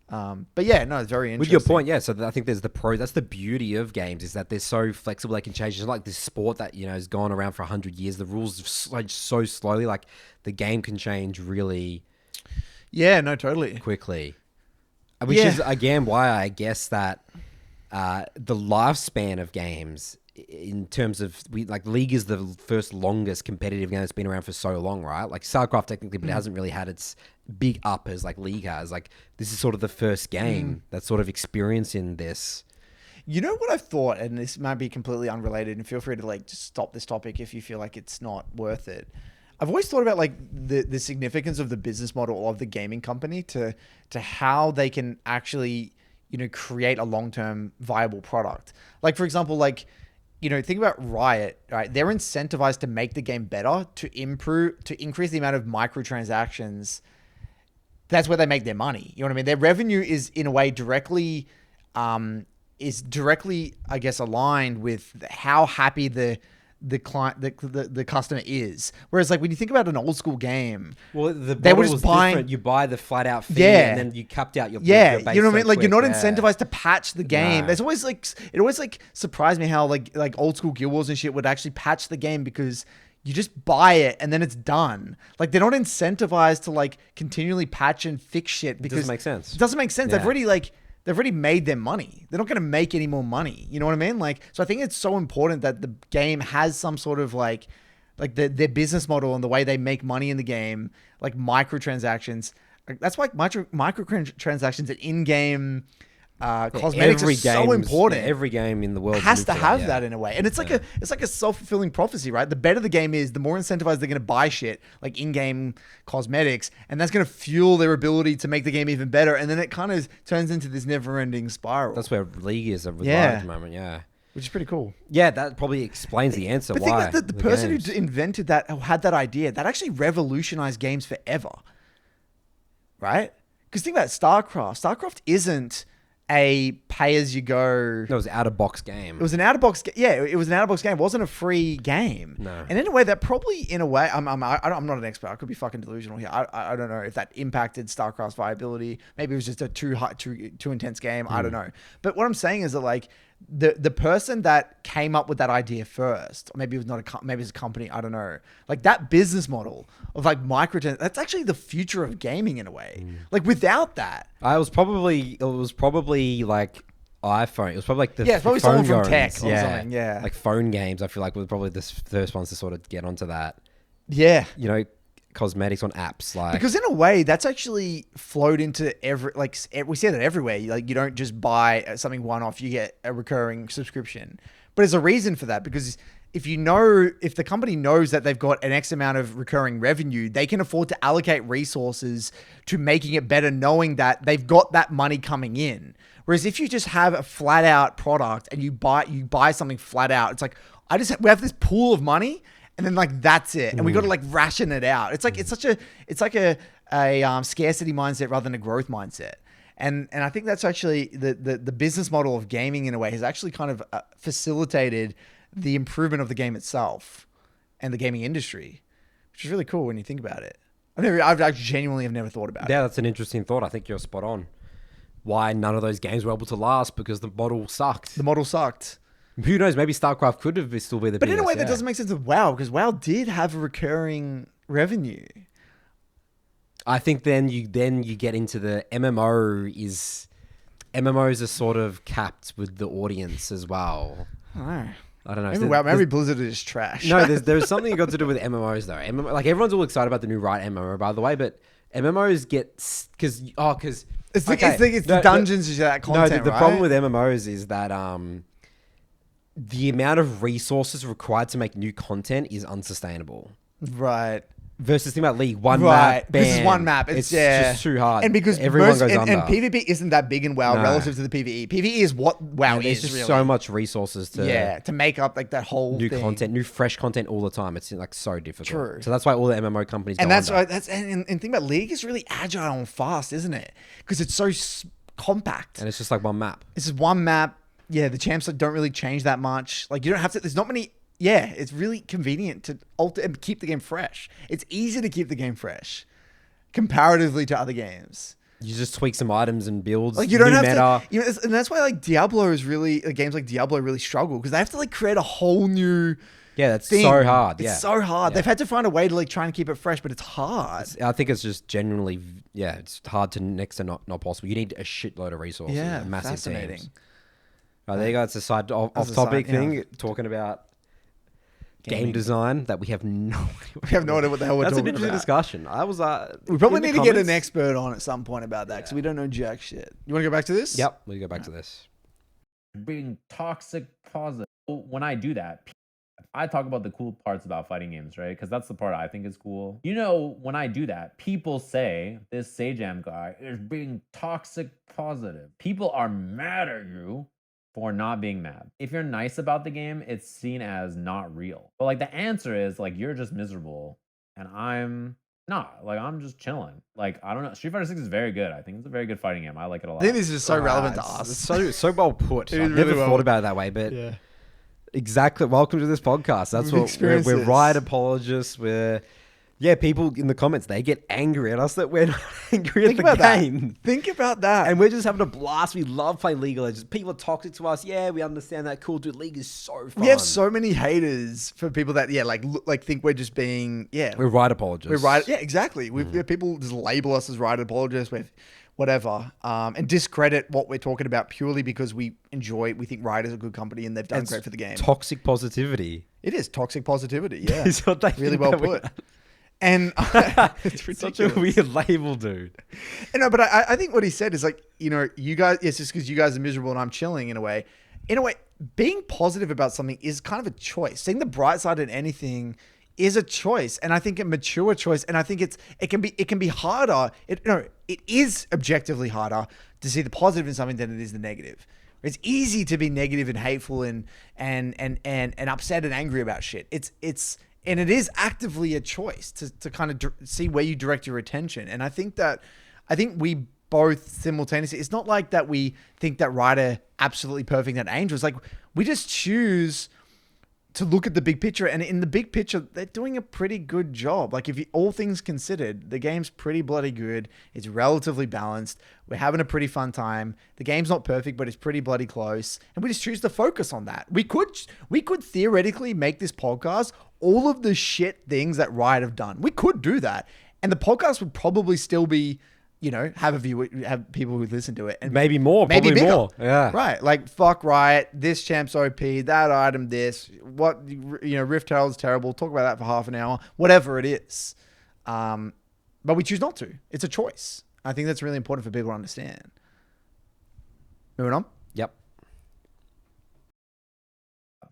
B: But yeah, no, it's very interesting.
A: With your point, yeah. So I think there's the pros. That's the beauty of games is that they're so flexible. They can change. It's like this sport that has gone around for 100 years. The rules like so slowly. Like the game can change really.
B: Yeah, no, totally.
A: Quickly. Which is, again, why I guess that the lifespan of games in terms of... League is the first longest competitive game that's been around for so long, right? Like StarCraft technically, but it hasn't really had its big up as like League has. Like this is sort of the first game that's sort of experiencing this.
B: You know what I've thought, and this might be completely unrelated, and feel free to like just stop this topic if you feel like it's not worth it. I've always thought about like the significance of the business model of the gaming company to how they can actually, create a long-term viable product. Like, for example, like, think about Riot, right? They're incentivized to make the game better, to increase the amount of microtransactions that's where they make their money. You know what I mean? Their revenue is in a way directly, I guess, aligned with how happy the client, the customer is. Whereas like when you think about an old school game,
A: Well, the
B: they were
A: model
B: just
A: was
B: buying.
A: different. You buy the flat out fee,
B: Yeah.
A: and then you capped out your
B: Yeah,
A: your base
B: you know what I
A: so
B: mean? Like you're
A: quick,
B: not
A: yeah.
B: incentivized to patch the game.
A: Nah.
B: There's always like it always like surprised me how like old school Guild Wars and shit would actually patch the game because you just buy it and then it's done. Like they're not incentivized to like continually patch and fix shit because
A: doesn't make sense.
B: It doesn't make sense.
A: Yeah.
B: They've already made their money. They're not going to make any more money. You know what I mean? Like so I think it's so important that the game has some sort of like their business model and the way they make money in the game, like microtransactions. That's why microtransactions and in-game cosmetics are so important.
A: Every game in the world
B: has to have that in a way, and it's like a self-fulfilling prophecy, right? The better the game is, the more incentivized they're going to buy shit like in-game cosmetics, and that's going to fuel their ability to make the game even better. And then it kind of turns into this never-ending spiral.
A: That's where League is at the moment, yeah.
B: Which is pretty cool.
A: Yeah, that probably explains the answer.
B: But
A: why
B: think that the person who invented that, who had that idea, that actually revolutionized games forever, right? Because think about it, StarCraft. StarCraft isn't a pay-as-you-go.
A: No, it was an out-of-box game.
B: It was an out-of-box. Yeah, it was an out-of-box game. It wasn't a free game.
A: No.
B: And in a way, that probably, in a way, I'm not an expert. I could be fucking delusional here. I don't know if that impacted StarCraft's viability. Maybe it was just a too intense game. I don't know. But what I'm saying is that like the person that came up with that idea first, or maybe it was not maybe it's a company. I don't know. Like that business model of like that's actually the future of gaming in a way. Like without that.
A: It was probably like iPhone. It was probably like the
B: it's probably
A: phone
B: someone from tech
A: games.
B: or something. Yeah,
A: like phone games. I feel like were probably the first ones to sort of get onto that.
B: Yeah,
A: you know, cosmetics on apps, like
B: because in a way that's actually flowed into we see that everywhere. Like you don't just buy something one off; you get a recurring subscription. But there's a reason for that because if the company knows that they've got an X amount of recurring revenue, they can afford to allocate resources to making it better, knowing that they've got that money coming in. Whereas if you just have a flat out product and you buy something flat out, it's like we have this pool of money and then like that's it, and we got to like ration it out. It's like it's like a scarcity mindset rather than a growth mindset. And I think that's actually the business model of gaming in a way has actually kind of facilitated the improvement of the game itself and the gaming industry, which is really cool when you think about it. I've actually genuinely have never thought about it.
A: Yeah, that's an interesting thought. I think you're spot on. Why none of those games were able to last? Because the model sucked.
B: The model sucked.
A: Who knows? Maybe StarCraft could have still be the.
B: But in a way, that doesn't make sense with WoW because WoW did have a recurring revenue.
A: I think then you get into the MMOs are sort of capped with the audience as well. I don't know.
B: Maybe Blizzard is trash.
A: No, there's something got to do with MMOs though. like everyone's all excited about the new Riot MMO, by the way, but MMOs get because
B: it's the dungeons is that content.
A: No, the problem with MMOs is that the amount of resources required to make new content is unsustainable.
B: Right.
A: Versus think about League, one map. Bam.
B: This is one map. It's
A: just too hard.
B: And because
A: everyone goes under.
B: And PvP isn't that big in WoW relative to the PvE. PvE is what WoW is.
A: There's just
B: really.
A: so much resources to
B: make up like that whole
A: new
B: thing.
A: content, new fresh content all the time. It's like so difficult.
B: True.
A: So that's why all the MMO companies
B: and
A: go
B: that's
A: under.
B: right. And think about League is really agile and fast, isn't it? Because it's so compact.
A: And it's just like one map.
B: This is one map. Yeah, the champs don't really change that much. Like you don't have to. There's not many. Yeah, it's really convenient to alter and keep the game fresh. It's easy to keep the game fresh comparatively to other games.
A: You just tweak some items and builds.
B: Like you don't have
A: meta.
B: to, and that's why like Diablo is really games like Diablo really struggle because they have to like create a whole new.
A: Yeah, that's
B: thing.
A: so hard.
B: It's so hard. Yeah. They've had to find a way to like try and keep it fresh, but it's hard.
A: I think it's just genuinely, it's hard to next to not possible. You need a shitload of resources.
B: Yeah,
A: massive
B: fascinating.
A: Teams. There you go. It's a side off topic thing talking about. Game design that we have no idea.
B: We have no idea what the hell we're talking about.
A: That's an interesting discussion.
B: We probably need to get an expert on at some point about that because we don't know jack shit. You want to go back to this?
A: Yep, we'll go back to this.
C: Being toxic positive. When I do that, I talk about the cool parts about fighting games, right? Because that's the part I think is cool. You know, when I do that, people say this Sajam guy is being toxic positive. People are mad at you for not being mad. If you're nice about the game, it's seen as not real. But like the answer is like you're just miserable and I'm Nah, like I'm just chilling. Like I don't know. Street Fighter 6 is very good. I think it's a very good fighting game. I like it a lot.
B: I think this is so relevant to
A: It's
B: us.
A: so well put.
B: It
A: I've
B: is
A: never
B: really well
A: thought
B: put.
A: about it that way, but
B: Yeah.
A: exactly. Welcome to this podcast. That's
B: We've
A: what
B: experienced
A: we're
B: this.
A: right apologists. People in the comments, they get angry at us that we're not angry
B: Think
A: at the
B: about
A: game.
B: that. Think about that.
A: And we're just having a blast. We love playing League of Legends. People are toxic to us. Yeah, we understand that. Cool, dude. League is so fun.
B: We have so many haters for people that think we're just being
A: We're right apologists.
B: we're right. Yeah, exactly. We have people just label us as right apologists with whatever, and discredit what we're talking about purely because we think Riot is a good company and they've done great for the game.
A: Toxic positivity.
B: It is toxic positivity. Yeah,
A: Is what they
B: really
A: think
B: well
A: that we
B: put.
A: are.
B: And it's ridiculous.
A: Such a weird label, dude.
B: No, but I think what he said is like, you guys, it's just because you guys are miserable and I'm chilling in a way. In a way, being positive about something is kind of a choice. Seeing the bright side in anything is a choice, and I think a mature choice. And I think it can be harder. It is objectively harder to see the positive in something than it is the negative. It's easy to be negative and hateful and upset and angry about shit. And it is actively a choice to kind of see where you direct your attention. And I think we both simultaneously, it's not like that we think that Riot are absolutely perfect at Angels. Like we just choose to look at the big picture, and in the big picture, they're doing a pretty good job. Like all things considered, the game's pretty bloody good. It's relatively balanced. We're having a pretty fun time. The game's not perfect, but it's pretty bloody close. And we just choose to focus on that. We could theoretically make this podcast all of the shit things that Riot have done. We could do that. And the podcast would probably still be, have people who listen to it. And
A: Maybe more,
B: maybe
A: probably
B: bigger.
A: more. Yeah.
B: Right. Like, fuck Riot, this champ's OP, that item this, Rift Herald's terrible. Talk about that for half an hour. Whatever it is. But we choose not to. It's a choice. I think that's really important for people to understand. Moving on.
A: Yep.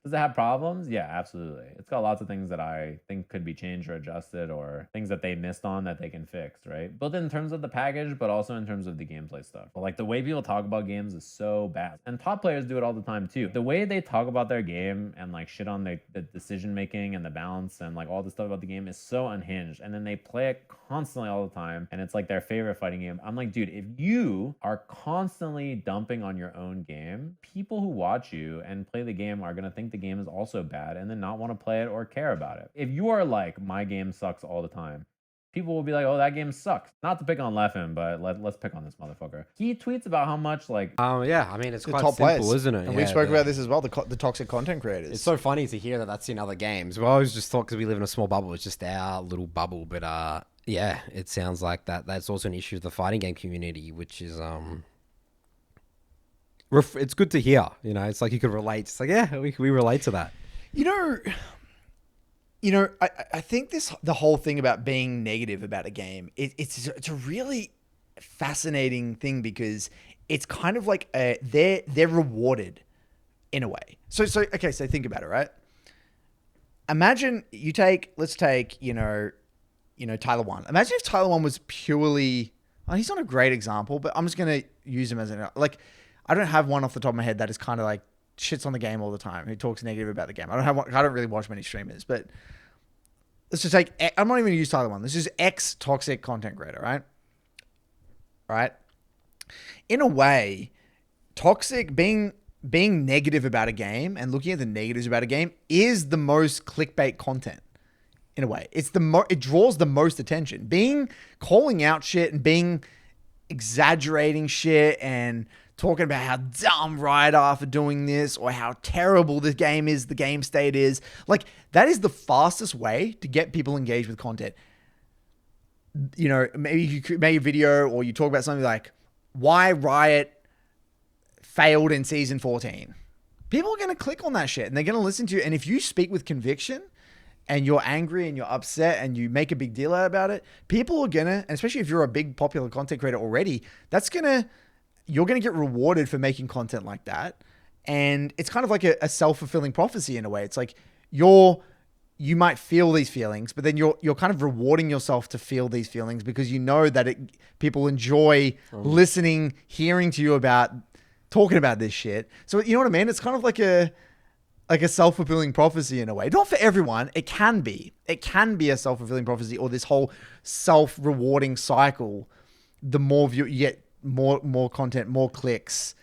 C: Does it have problems? Yeah, absolutely. It's got lots of things that I think could be changed or adjusted, or things that they missed on that they can fix, right? Both in terms of the package, but also in terms of the gameplay stuff. But like the way people talk about games is so bad. And top players do it all the time too. The way they talk about their game and like shit on the decision making and the balance and like all the stuff about the game is so unhinged. And then they play it constantly all the time. And it's like their favorite fighting game. I'm like, dude, if you are constantly dumping on your own game, people who watch you and play the game are going to think the game is also bad and then not want to play it or care about it. If you are like, my game sucks all the time, people will be like, oh, that game sucks. Not to pick on Leffen, but let's pick on this motherfucker. He tweets about how much like...
A: Yeah, I mean, it's
B: The
A: quite
B: top
A: simple,
B: players.
A: isn't it?
B: And we
A: Yeah,
B: spoke about this as well, the toxic content creators.
A: It's so funny to hear that that's in other games. Well, I always just thought because we live in a small bubble, it's just our little bubble. But yeah, it sounds like that's also an issue of the fighting game community, which is it's good to hear. It's like you could relate. It's like, yeah, we relate to that.
B: I think the whole thing about being negative about a game, it's a really fascinating thing because it's kind of like they're rewarded in a way. So think about it, right? Imagine let's take Tyler 1. Imagine if Tyler 1 was purely, he's not a great example, but I'm just gonna use him as I don't have one off the top of my head that is kind of like shits on the game all the time, who talks negative about the game. I don't really watch many streamers, but let's just take, I'm not even gonna use Tyler 1. This is toxic content creator, right? Right? In a way, toxic being negative about a game and looking at the negatives about a game is the most clickbait content. In a way, it draws the most attention. Calling out shit and exaggerating shit and talking about how dumb Riot are for doing this or how terrible this game is, the game state is. Like, that is the fastest way to get people engaged with content. Maybe you make a video or you talk about something like why Riot failed in season 14. People are going to click on that shit and they're going to listen to you. And if you speak with conviction and you're angry and you're upset and you make a big deal out about it, people are going to, and especially if you're a big popular content creator already, you're going to get rewarded for making content like that. And it's kind of like a self-fulfilling prophecy in a way. It's like you might feel these feelings, but then you're kind of rewarding yourself to feel these feelings because you know that people enjoy listening, hearing to you about talking about this shit. So you know what I mean? It's kind of like like a self-fulfilling prophecy in a way. Not for everyone. It can be. It can be a self-fulfilling prophecy, or this whole self-rewarding cycle. The more you get, more content, more clicks,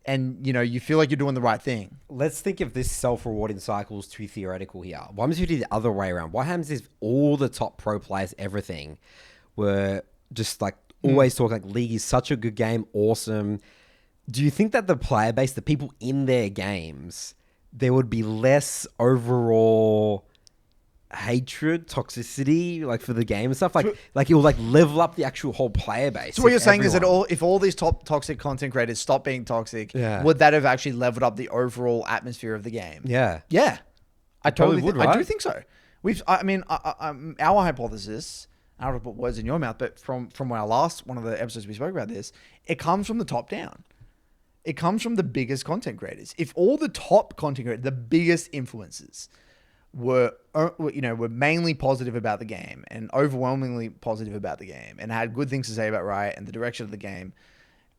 B: and you feel like you're doing the right thing.
A: Let's think if this self-rewarding cycle is too theoretical here. What happens if you do the other way around? What happens if all the top pro players, everything, were just like always talk like League is such a good game, awesome. Do you think that the player base, the people in their games, there would be less overall hatred, toxicity, like for the game and stuff? Like it will like level up the actual whole player base.
B: So what you're saying is that if all these top toxic content creators stop being toxic, would that have actually leveled up the overall atmosphere of the game?
A: Yeah.
B: Yeah. I totally
A: would,
B: I
A: right?
B: do think so. Our hypothesis, I don't want to put words in your mouth, but from our last one of the episodes we spoke about this, it comes from the top down. It comes from the biggest content creators. If all the top content creators, the biggest influencers, were mainly positive about the game and overwhelmingly positive about the game and had good things to say about Riot and the direction of the game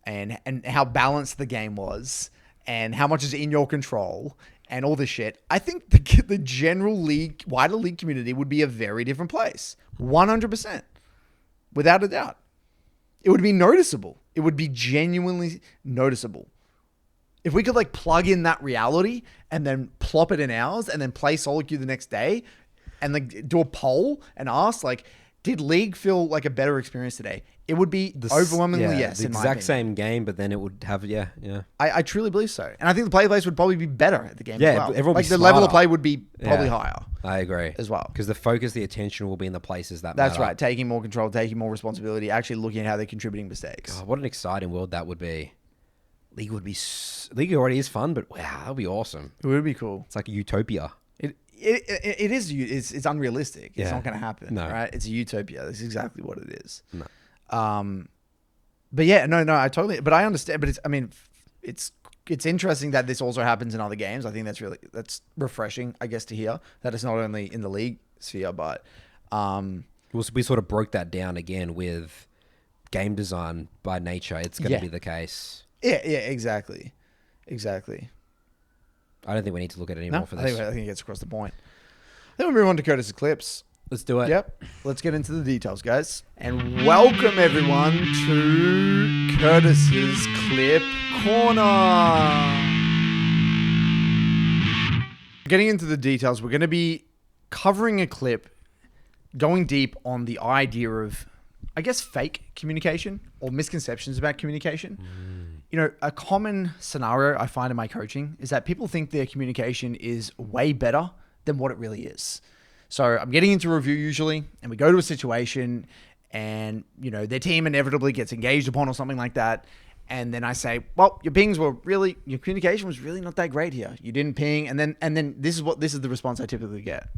B: and how balanced the game was and how much is in your control and all this shit, I think the general wider league community would be a very different place. 100%. Without a doubt. It would be noticeable. It would be genuinely noticeable. If we could like plug in that reality and then plop it in ours and then play solo queue the next day and like do a poll and ask like, did League feel like a better experience today? It would be overwhelmingly yes.
A: The exact same game, but then it would have
B: I truly believe so, and I think the player base would probably be better at the game.
A: Yeah,
B: as well.
A: everyone would
B: like
A: be
B: the level of
A: smarter.
B: play would be probably higher.
A: I agree
B: as well,
A: because the focus, the attention will be in the places that
B: That's
A: matter.
B: right. Taking more control, taking more responsibility, actually looking at how they're contributing mistakes.
A: God, what an exciting world that would be. League League already is fun, but wow, that would be awesome.
B: It would be cool.
A: It's like a utopia.
B: It is. It's unrealistic. It's not going to happen.
A: No.
B: Right? It's a utopia. That's exactly what it is.
A: No.
B: But yeah, no, I totally. But I understand. But it's interesting that this also happens in other games. I think that's refreshing, I guess, to hear that it's not only in the League sphere, but
A: we sort of broke that down again with game design by nature. It's going to be the case.
B: Yeah, exactly.
A: I don't think we need to look at it anymore for this.
B: I think it gets across the point. Then we move on to Curtis's clips.
A: Let's do it.
B: Yep. Let's get into the details, guys. And welcome everyone to Curtis's Clip Corner. Getting into the details, we're going to be covering a clip, going deep on the idea of, I guess, fake communication or misconceptions about communication. A common scenario I find in my coaching is that people think their communication is way better than what it really is. So I'm getting into a review usually, and we go to a situation and, their team inevitably gets engaged upon or something like that. And then I say, well, your communication was really not that great here. You didn't ping. And then this is the response I typically get.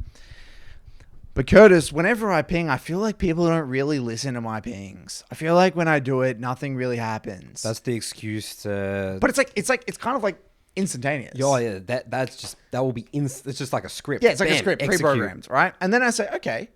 B: But Curtis, whenever I ping, I feel like people don't really listen to my pings. I feel like when I do it, nothing really happens.
A: That's the excuse to.
B: But it's kind of like instantaneous.
A: Yeah, that will be it's just like a script.
B: Yeah, it's like a
A: Bam,
B: script,
A: execute.
B: pre-programmed, right? And then I say, okay,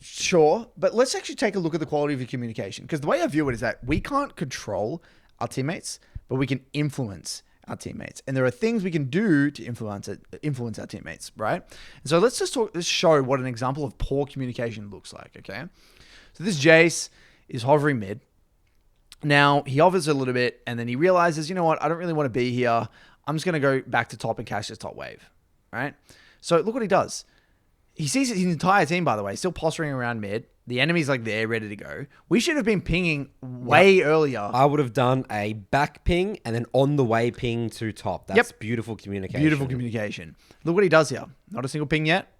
B: sure, but let's actually take a look at the quality of your communication. Because the way I view it is that we can't control our teammates, but we can influence our teammates. And there are things we can do to influence our teammates, right? And so let's show what an example of poor communication looks like, okay? So this Jace is hovering mid. Now, he hovers a little bit, and then he realizes, you know what? I don't really want to be here. I'm just going to go back to top and catch this top wave, right? So look what he does. He sees his entire team, by the way, still posturing around mid. The enemy's like there, ready to go. We should have been pinging way earlier.
A: I would have done a back ping and then on the way ping to top. That's beautiful communication.
B: Beautiful communication. Look what he does here. Not a single ping yet.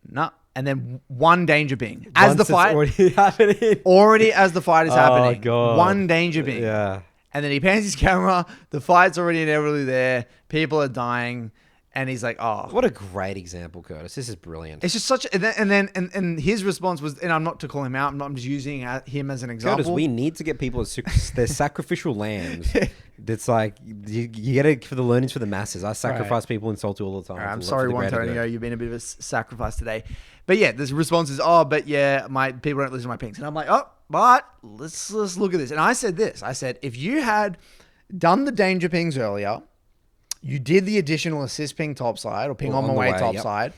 B: No. And then one danger ping. As the fight
A: already happening.
B: Already as the fight is happening.
A: God.
B: One danger ping.
A: Yeah.
B: And then he pans his camera. The fight's already inevitably there. People are dying. And he's like, oh.
A: What a great example, Curtis. This is brilliant.
B: It's just such... And his response was... And I'm not to call him out. I'm just using him as an example.
A: Curtis, we need to get people... They're sacrificial lambs. It's like... You get it for the learnings for the masses. I sacrifice people in Salty all the time.
B: Right, I'm sorry, Juan Antonio. You've been a bit of a sacrifice today. But yeah, this response is, my people don't listen to my pings. And I'm like, but let's look at this. And I said this. I said, if you had done the danger pings earlier... you did the additional assist ping topside or ping
A: Or
B: on my
A: on the
B: way
A: way,
B: topside.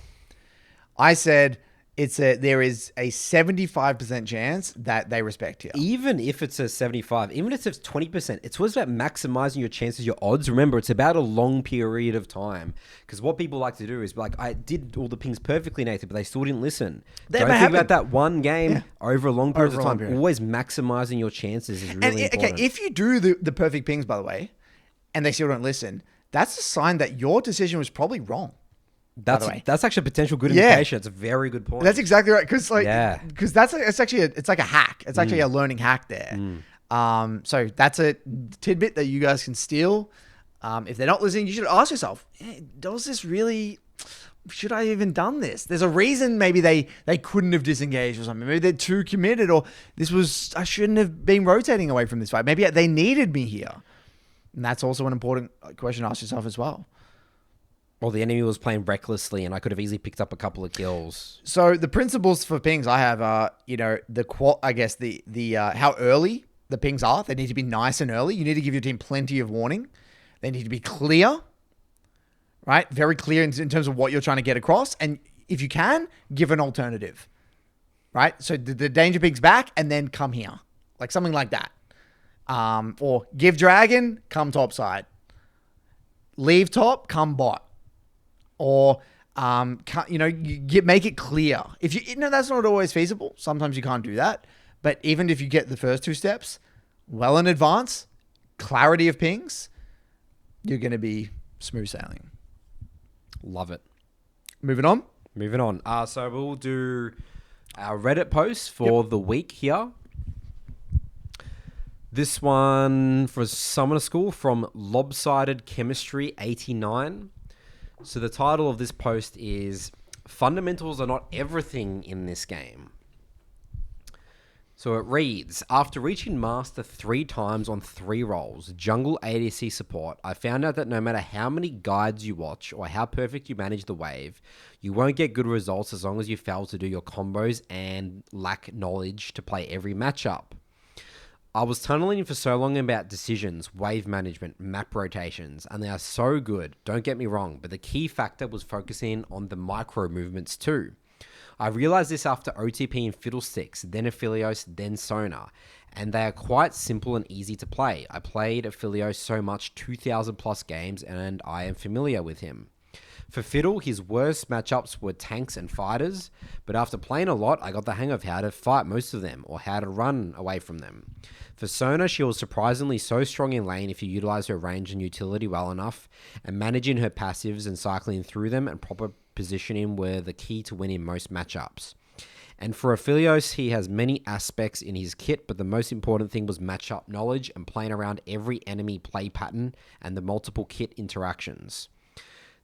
B: I said there is a 75% chance that they respect here.
A: Even if it's a 75, even if it's 20%, it's always about maximizing your chances, your odds. Remember, it's about a long period of time. Because what people like to do is be like, I did all the pings perfectly, Nathan, but they still didn't listen. Don't think about that one game over a long period of time. Always maximizing your chances is really important.
B: Okay, if you do the perfect pings, by the way, and they still don't listen, that's a sign that your decision was probably wrong.
A: That's actually a potential good indication. It's a very good point.
B: That's exactly right. Because it's actually it's like a hack. It's actually a learning hack there. So that's a tidbit that you guys can steal. If they're not listening, you should ask yourself, does this really? Should I have even done this? There's a reason maybe they couldn't have disengaged or something. Maybe they're too committed, or I shouldn't have been rotating away from this fight. Maybe they needed me here. And that's also an important question to ask yourself as well.
A: Well, the enemy was playing recklessly, and I could have easily picked up a couple of kills.
B: So the principles for pings I have are, how early the pings are. They need to be nice and early. You need to give your team plenty of warning. They need to be clear, right? Very clear in terms of what you're trying to get across. And if you can, give an alternative, right? So the danger ping's back, and then come here, like something like that. Or give dragon, come topside. Leave top, come bot. Or, make it clear. That's not always feasible. Sometimes you can't do that. But even if you get the first two steps well in advance, clarity of pings, you're going to be smooth sailing.
A: Love it.
B: Moving on.
A: So we'll do our Reddit post for the week here. This one for SummonerSchool from Lopsided Chemistry 89. So the title of this post is Fundamentals Are Not Everything in This Game. So it reads, after reaching Master 3 times on 3 roles, Jungle ADC support, I found out that no matter how many guides you watch or how perfect you manage the wave, you won't get good results as long as you fail to do your combos and lack knowledge to play every matchup. I was tunneling for so long about decisions, wave management, map rotations, and they are so good, don't get me wrong, but the key factor was focusing on the micro movements too. I realized this after OTP and Fiddlesticks, then Aphelios, then Sona, and they are quite simple and easy to play. I played Aphelios so much, 2,000 plus games, and I am familiar with him. For Fiddle, his worst matchups were tanks and fighters, but after playing a lot, I got the hang of how to fight most of them, or how to run away from them. For Sona, she was surprisingly so strong in lane if you utilize her range and utility well enough, and managing her passives and cycling through them and proper positioning were the key to winning most matchups. And for Aphelios, he has many aspects in his kit, but the most important thing was matchup knowledge and playing around every enemy play pattern and the multiple kit interactions.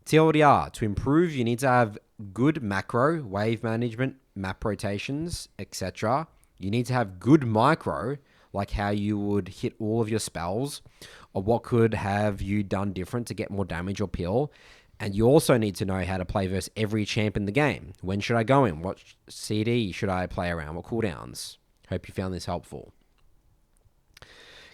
A: TLDR, to improve, you need to have good macro, wave management, map rotations, etc. You need to have good micro, like how you would hit all of your spells, or what could have you done different to get more damage or peel. And you also need to know how to play versus every champ in the game. When should I go in? What CD should I play around? What cooldowns? Hope you found this helpful.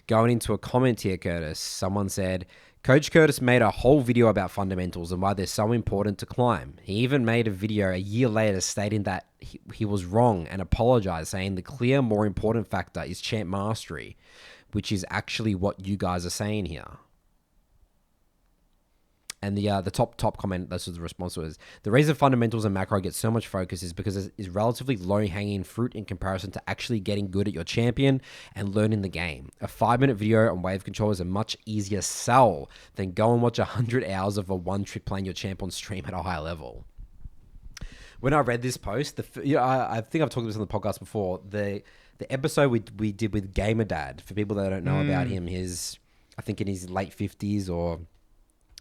A: Going into a comment here, Curtis, someone said, Coach Curtis made a whole video about fundamentals and why they're so important to climb. He even made a video a year later stating that he was wrong and apologized, saying the clear, more important factor is champ mastery, which is actually what you guys are saying here. And the top comment, this was the response was, the reason fundamentals and macro get so much focus is because it is relatively low-hanging fruit in comparison to actually getting good at your champion and learning the game. A 5-minute video on wave control is a much easier sell than go and watch 100 hours of a one-trick playing your champ on stream at a high level. When I read this post, I think I've talked about this on the podcast before, the episode we did with Gamer Dad, for people that don't know about him, I think in his late 50s or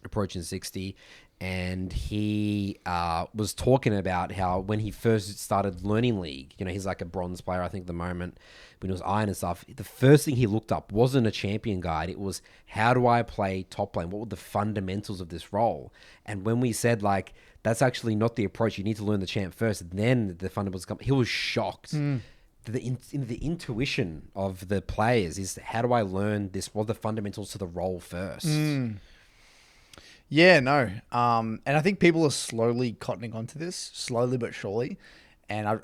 A: approaching 60, and he was talking about how when he first started learning League, he's like a bronze player, I think, at the moment, when he was iron and stuff, the first thing he looked up wasn't a champion guide. It was, how do I play top lane? What were the fundamentals of this role? And when we said, like, that's actually not the approach, you need to learn the champ first, then the fundamentals come, he was shocked. The intuition of the players is, how do I learn this? What are the fundamentals to the role first?
B: Yeah, no. And I think people are slowly cottoning onto this, slowly but surely. And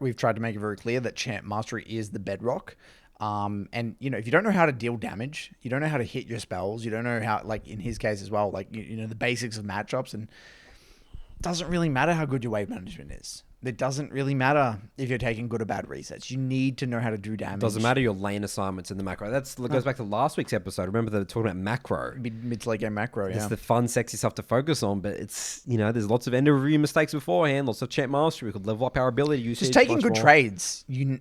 B: we've tried to make it very clear that champ mastery is the bedrock. And if you don't know how to deal damage, you don't know how to hit your spells, you don't know how, like in his case as well, like the basics of matchups, and it doesn't really matter how good your wave management is. It doesn't really matter if you're taking good or bad resets. You need to know how to do damage.
A: Doesn't matter your lane assignments in the macro. That goes back to last week's episode. Remember the talking about macro.
B: Mid to late game macro, yeah.
A: It's the fun, sexy stuff to focus on, but it's, there's lots of end of review mistakes beforehand, lots of champ mastery. We could level up our ability usage.
B: Just taking good trades. In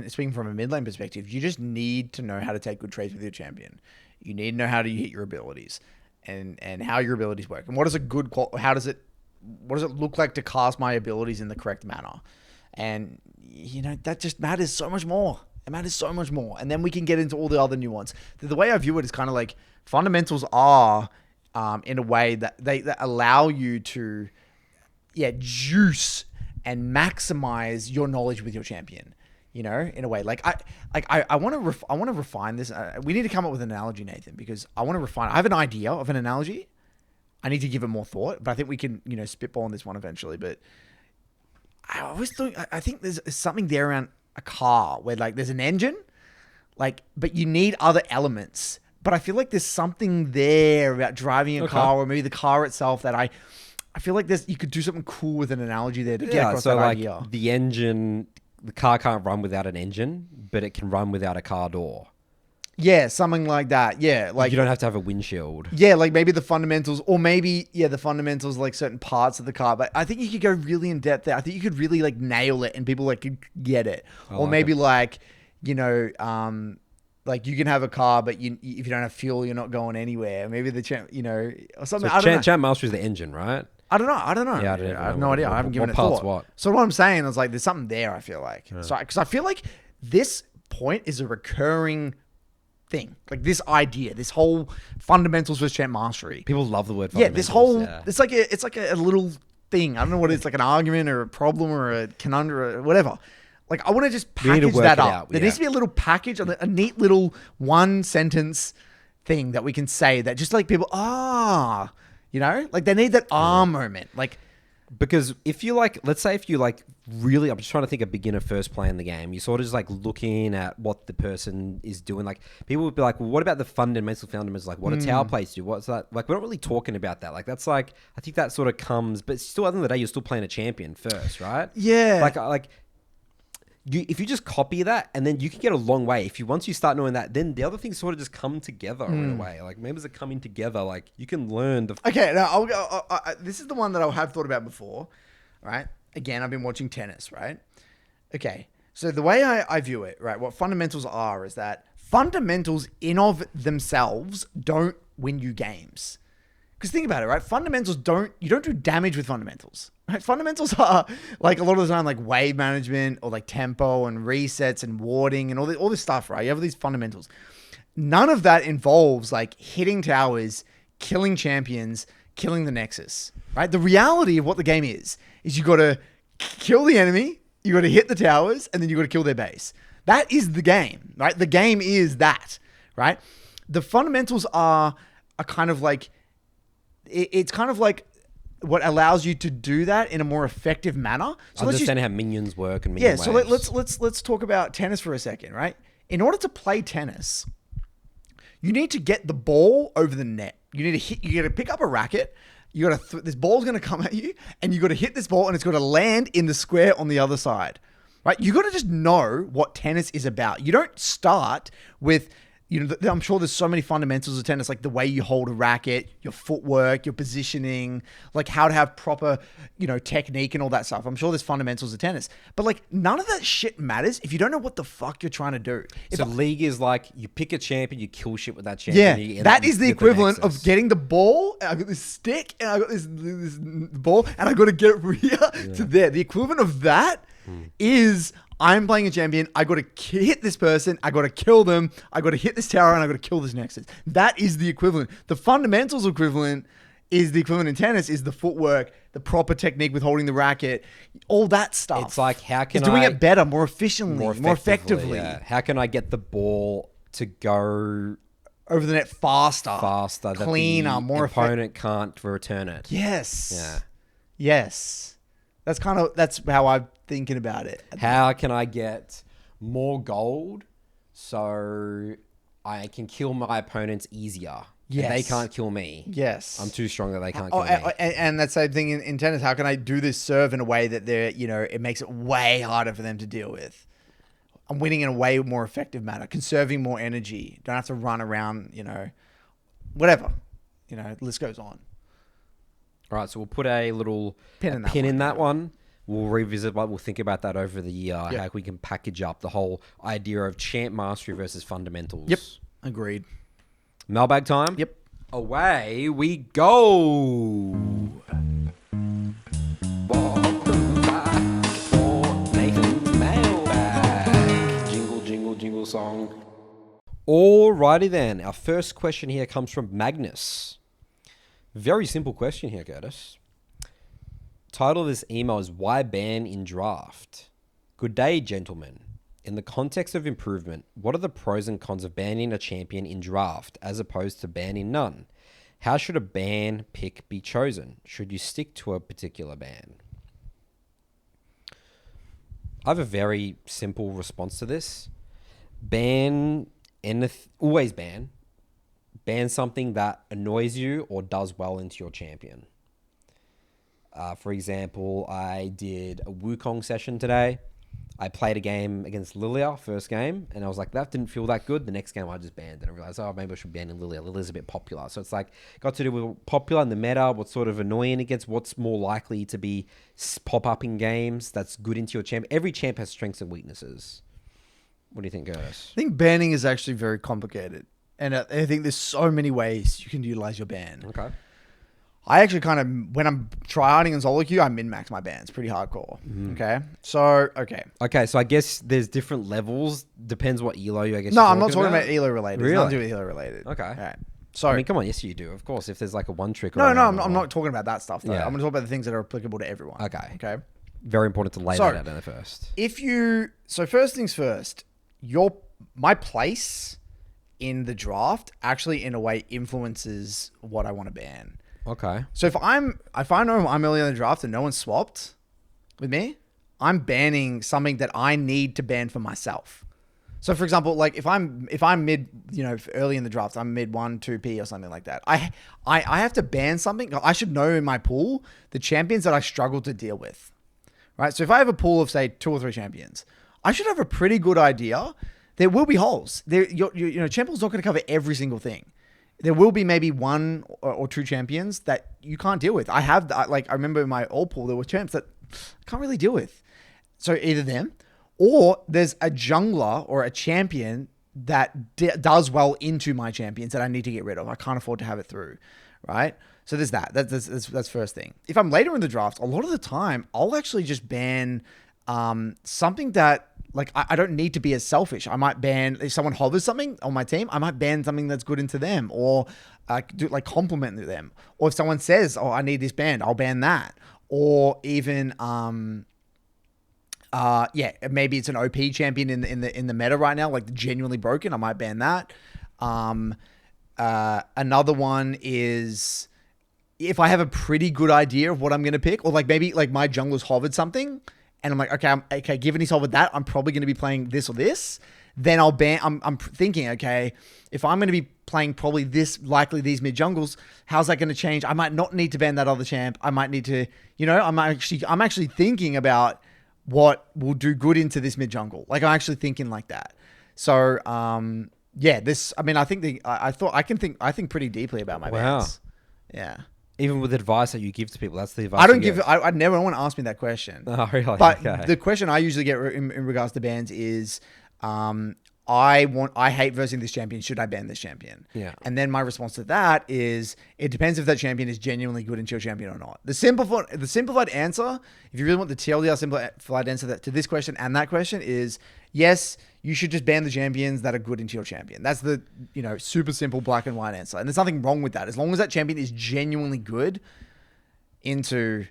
B: speaking from a mid lane perspective, you just need to know how to take good trades with your champion. You need to know how to hit your abilities and how your abilities work. And what is a good what does it look like to cast my abilities in the correct manner? And, that just matters so much more. It matters so much more. And then we can get into all the other nuance. The way I view it is kind of like fundamentals are, in a way that that allow you to, juice and maximize your knowledge with your champion. In a way, I want to refine this. We need to come up with an analogy, Nathan, because I want to refine. I have an idea of an analogy. I need to give it more thought, but I think we can, spitball on this one eventually. But I think there's something there around a car where there's an engine, but you need other elements. But I feel like there's something there about driving a car, or maybe the car itself, that I feel like you could do something cool with an analogy there to get across that idea.
A: The engine, the car can't run without an engine, but it can run without a car door.
B: Yeah, something like that. Yeah,
A: you don't have to have a windshield.
B: Yeah, maybe the fundamentals, or maybe the fundamentals, certain parts of the car. But I think you could go really in depth there. I think you could really nail it, and people could get it. Or maybe you can have a car, but if you don't have fuel, you're not going anywhere. Maybe the champ, or something.
A: So champ mastery is the engine, right?
B: I don't know.
A: Yeah,
B: I have no idea. I haven't given it thought.
A: What?
B: So what I'm saying is there's something there. I feel like because I feel like this point is a recurring thing, this idea, this whole fundamentals versus champ mastery.
A: People love the word fundamentals.
B: It's like a little thing. I don't know what it's like, an argument or a problem or a conundrum or whatever. I want to just package that up. There needs to be a little package, a neat little one sentence thing that we can say that just people, they need that moment.
A: Because if you let's say if you really, I'm just trying to think of beginner first play in the game, you're sort of just looking at what the person is doing. People would be like, well, what about the fundamentals? What do tower plays do? What's that? We're not really talking about that. I think that sort of comes, but still, at the end of the day, you're still playing a champion first, right?
B: Yeah.
A: If you just copy that, and then you can get a long way. Once you start knowing that, then the other things sort of just come together in a way. Maybe they're coming together. You can learn the.
B: Okay, now I'll go. This is the one that I have thought about before, right? Again, I've been watching tennis, right? Okay, so the way I view it, right? What fundamentals are is that fundamentals in of themselves don't win you games. Because think about it, right? Fundamentals you don't do damage with fundamentals. Right? Fundamentals are a lot of the time wave management or tempo and resets and warding and all this stuff, right? You have these fundamentals. None of that involves hitting towers, killing champions, killing the nexus, right? The reality of what the game is you got to kill the enemy, you got to hit the towers, and then you got to kill their base. That is the game, right? The game is that, right? The fundamentals are kind of it's kind of what allows you to do that in a more effective manner. So
A: understand how minions work and minion
B: waves. So let's talk about tennis for a second, right? In order to play tennis, you need to get the ball over the net. You got to pick up a racket. You got to this ball's going to come at you, and you got to hit this ball, and it's got to land in the square on the other side, right? You got to just know what tennis is about. You don't start with. I'm sure there's so many fundamentals of tennis, the way you hold a racket, your footwork, your positioning, how to have proper, technique and all that stuff. I'm sure there's fundamentals of tennis, but none of that shit matters if you don't know what the fuck you're trying to do.
A: League is you pick a champion, you kill shit with that champion.
B: Yeah, that is the equivalent of getting the ball. I got this stick and I got this ball and I got to get it from here to there. The equivalent of that is I'm playing a champion. I got to hit this person. I got to kill them. I got to hit this tower and I got to kill this nexus. That is the equivalent. The fundamentals equivalent is the equivalent in tennis is the footwork, the proper technique with holding the racket, all that stuff.
A: It's how can
B: doing it better, more efficiently, more effectively.
A: Yeah. How can I get the ball to go
B: over the net faster, cleaner,
A: that the
B: more
A: opponent can't return it.
B: Yes.
A: Yeah.
B: Yes. That's how I'm thinking about it.
A: How can I get more gold so I can kill my opponents easier?
B: Yes.
A: And they can't kill me.
B: Yes.
A: I'm too strong that they can't kill me.
B: And that same thing in tennis. How can I do this serve in a way that it makes it way harder for them to deal with? I'm winning in a way more effective manner, conserving more energy. Don't have to run around, whatever. The list goes on.
A: All right, so we'll put a little
B: Pin
A: in that one. We'll revisit, we'll think about that over the year, how we can package up the whole idea of champ mastery versus fundamentals.
B: Yep, agreed.
A: Mailbag time?
B: Yep.
A: Away we go. Welcome back for Nathan's Mailbag. Jingle, jingle, jingle song. Alrighty then. Our first question here comes from Magnus. Very simple question here, Curtis. Title of this email is Why Ban in Draft? Good day, gentlemen. In the context of improvement, what are the pros and cons of banning a champion in draft as opposed to banning none? How should a ban pick be chosen? Should you stick to a particular ban? I have a very simple response to this. Always ban. Ban something that annoys you or does well into your champion. For example, I did a Wukong session today. I played a game against Lilia, first game, and I was like, that didn't feel that good. The next game, I just banned it. I realized, maybe I should ban in Lilia. Lilia's a bit popular. So it's like, got to do with popular in the meta, what's sort of annoying against what's more likely to be pop up in games that's good into your champ. Every champ has strengths and weaknesses. What do you think, Curtis?
B: I think banning is actually very complicated. And I think there's so many ways you can utilize your ban.
A: Okay.
B: I actually when I'm tryharding in solo queue, I min-max my bans pretty hardcore. Okay. So,
A: Okay, so I guess there's different levels. Depends what elo you, I guess.
B: No, I'm not talking about elo related.
A: Really?
B: It's nothing to do with elo related.
A: Okay.
B: All right. So,
A: I mean, come on. Yes, you do. Of course. If there's like a one trick.
B: No, I'm not talking about that stuff though.
A: Yeah.
B: I'm going to talk about the things that are applicable to everyone.
A: Okay.
B: Okay.
A: Very important to lay that out in the first.
B: So first things first, my place in the draft actually in a way influences what I want to ban.
A: Okay.
B: So if I know I'm early in the draft and no one's swapped with me, I'm banning something that I need to ban for myself. So for example, like if I'm mid, early in the draft, I'm mid 1-2p or something like that. I have to ban something. I should know in my pool the champions that I struggle to deal with. Right? So if I have a pool of say 2 or 3 champions, I should have a pretty good idea. There will be holes. Champion's not going to cover every single thing. There will be maybe 1 or 2 champions that you can't deal with. I remember in my all pool, there were champs that I can't really deal with. So either them or there's a jungler or a champion that does well into my champions that I need to get rid of. I can't afford to have it through, right? So there's that. That's first thing. If I'm later in the draft, a lot of the time, I'll actually just ban something that I don't need to be as selfish. I might ban, if someone hovers something on my team, I might ban something that's good into them or compliment them. Or if someone says, I need this banned, I'll ban that. Or even, maybe it's an OP champion in the meta right now, like genuinely broken. I might ban that. Another one is if I have a pretty good idea of what I'm going to pick, or maybe my jungler's hovered something, and I'm like, okay, given he's hovered that, I'm probably going to be playing this or this. Then I'll ban. I'm thinking, okay, if I'm going to be playing probably likely these mid jungles, how's that going to change? I might not need to ban that other champ. I might need to, I'm actually thinking about what will do good into this mid jungle. I'm actually thinking like that. So, I think pretty deeply about my bans. Yeah.
A: Even with advice that you give to people, that's the advice.
B: I never want to ask me that question.
A: Oh, really?
B: But
A: okay.
B: The question I usually get in regards to bans is, I hate versing this champion. Should I ban this champion?
A: Yeah.
B: And then my response to that is, it depends if that champion is genuinely good into your champion or not. The simplified answer, if you really want the TLDR simplified answer to this question and that question is, yes, you should just ban the champions that are good into your champion. That's the, super simple black and white answer. And there's nothing wrong with that. As long as that champion is genuinely good into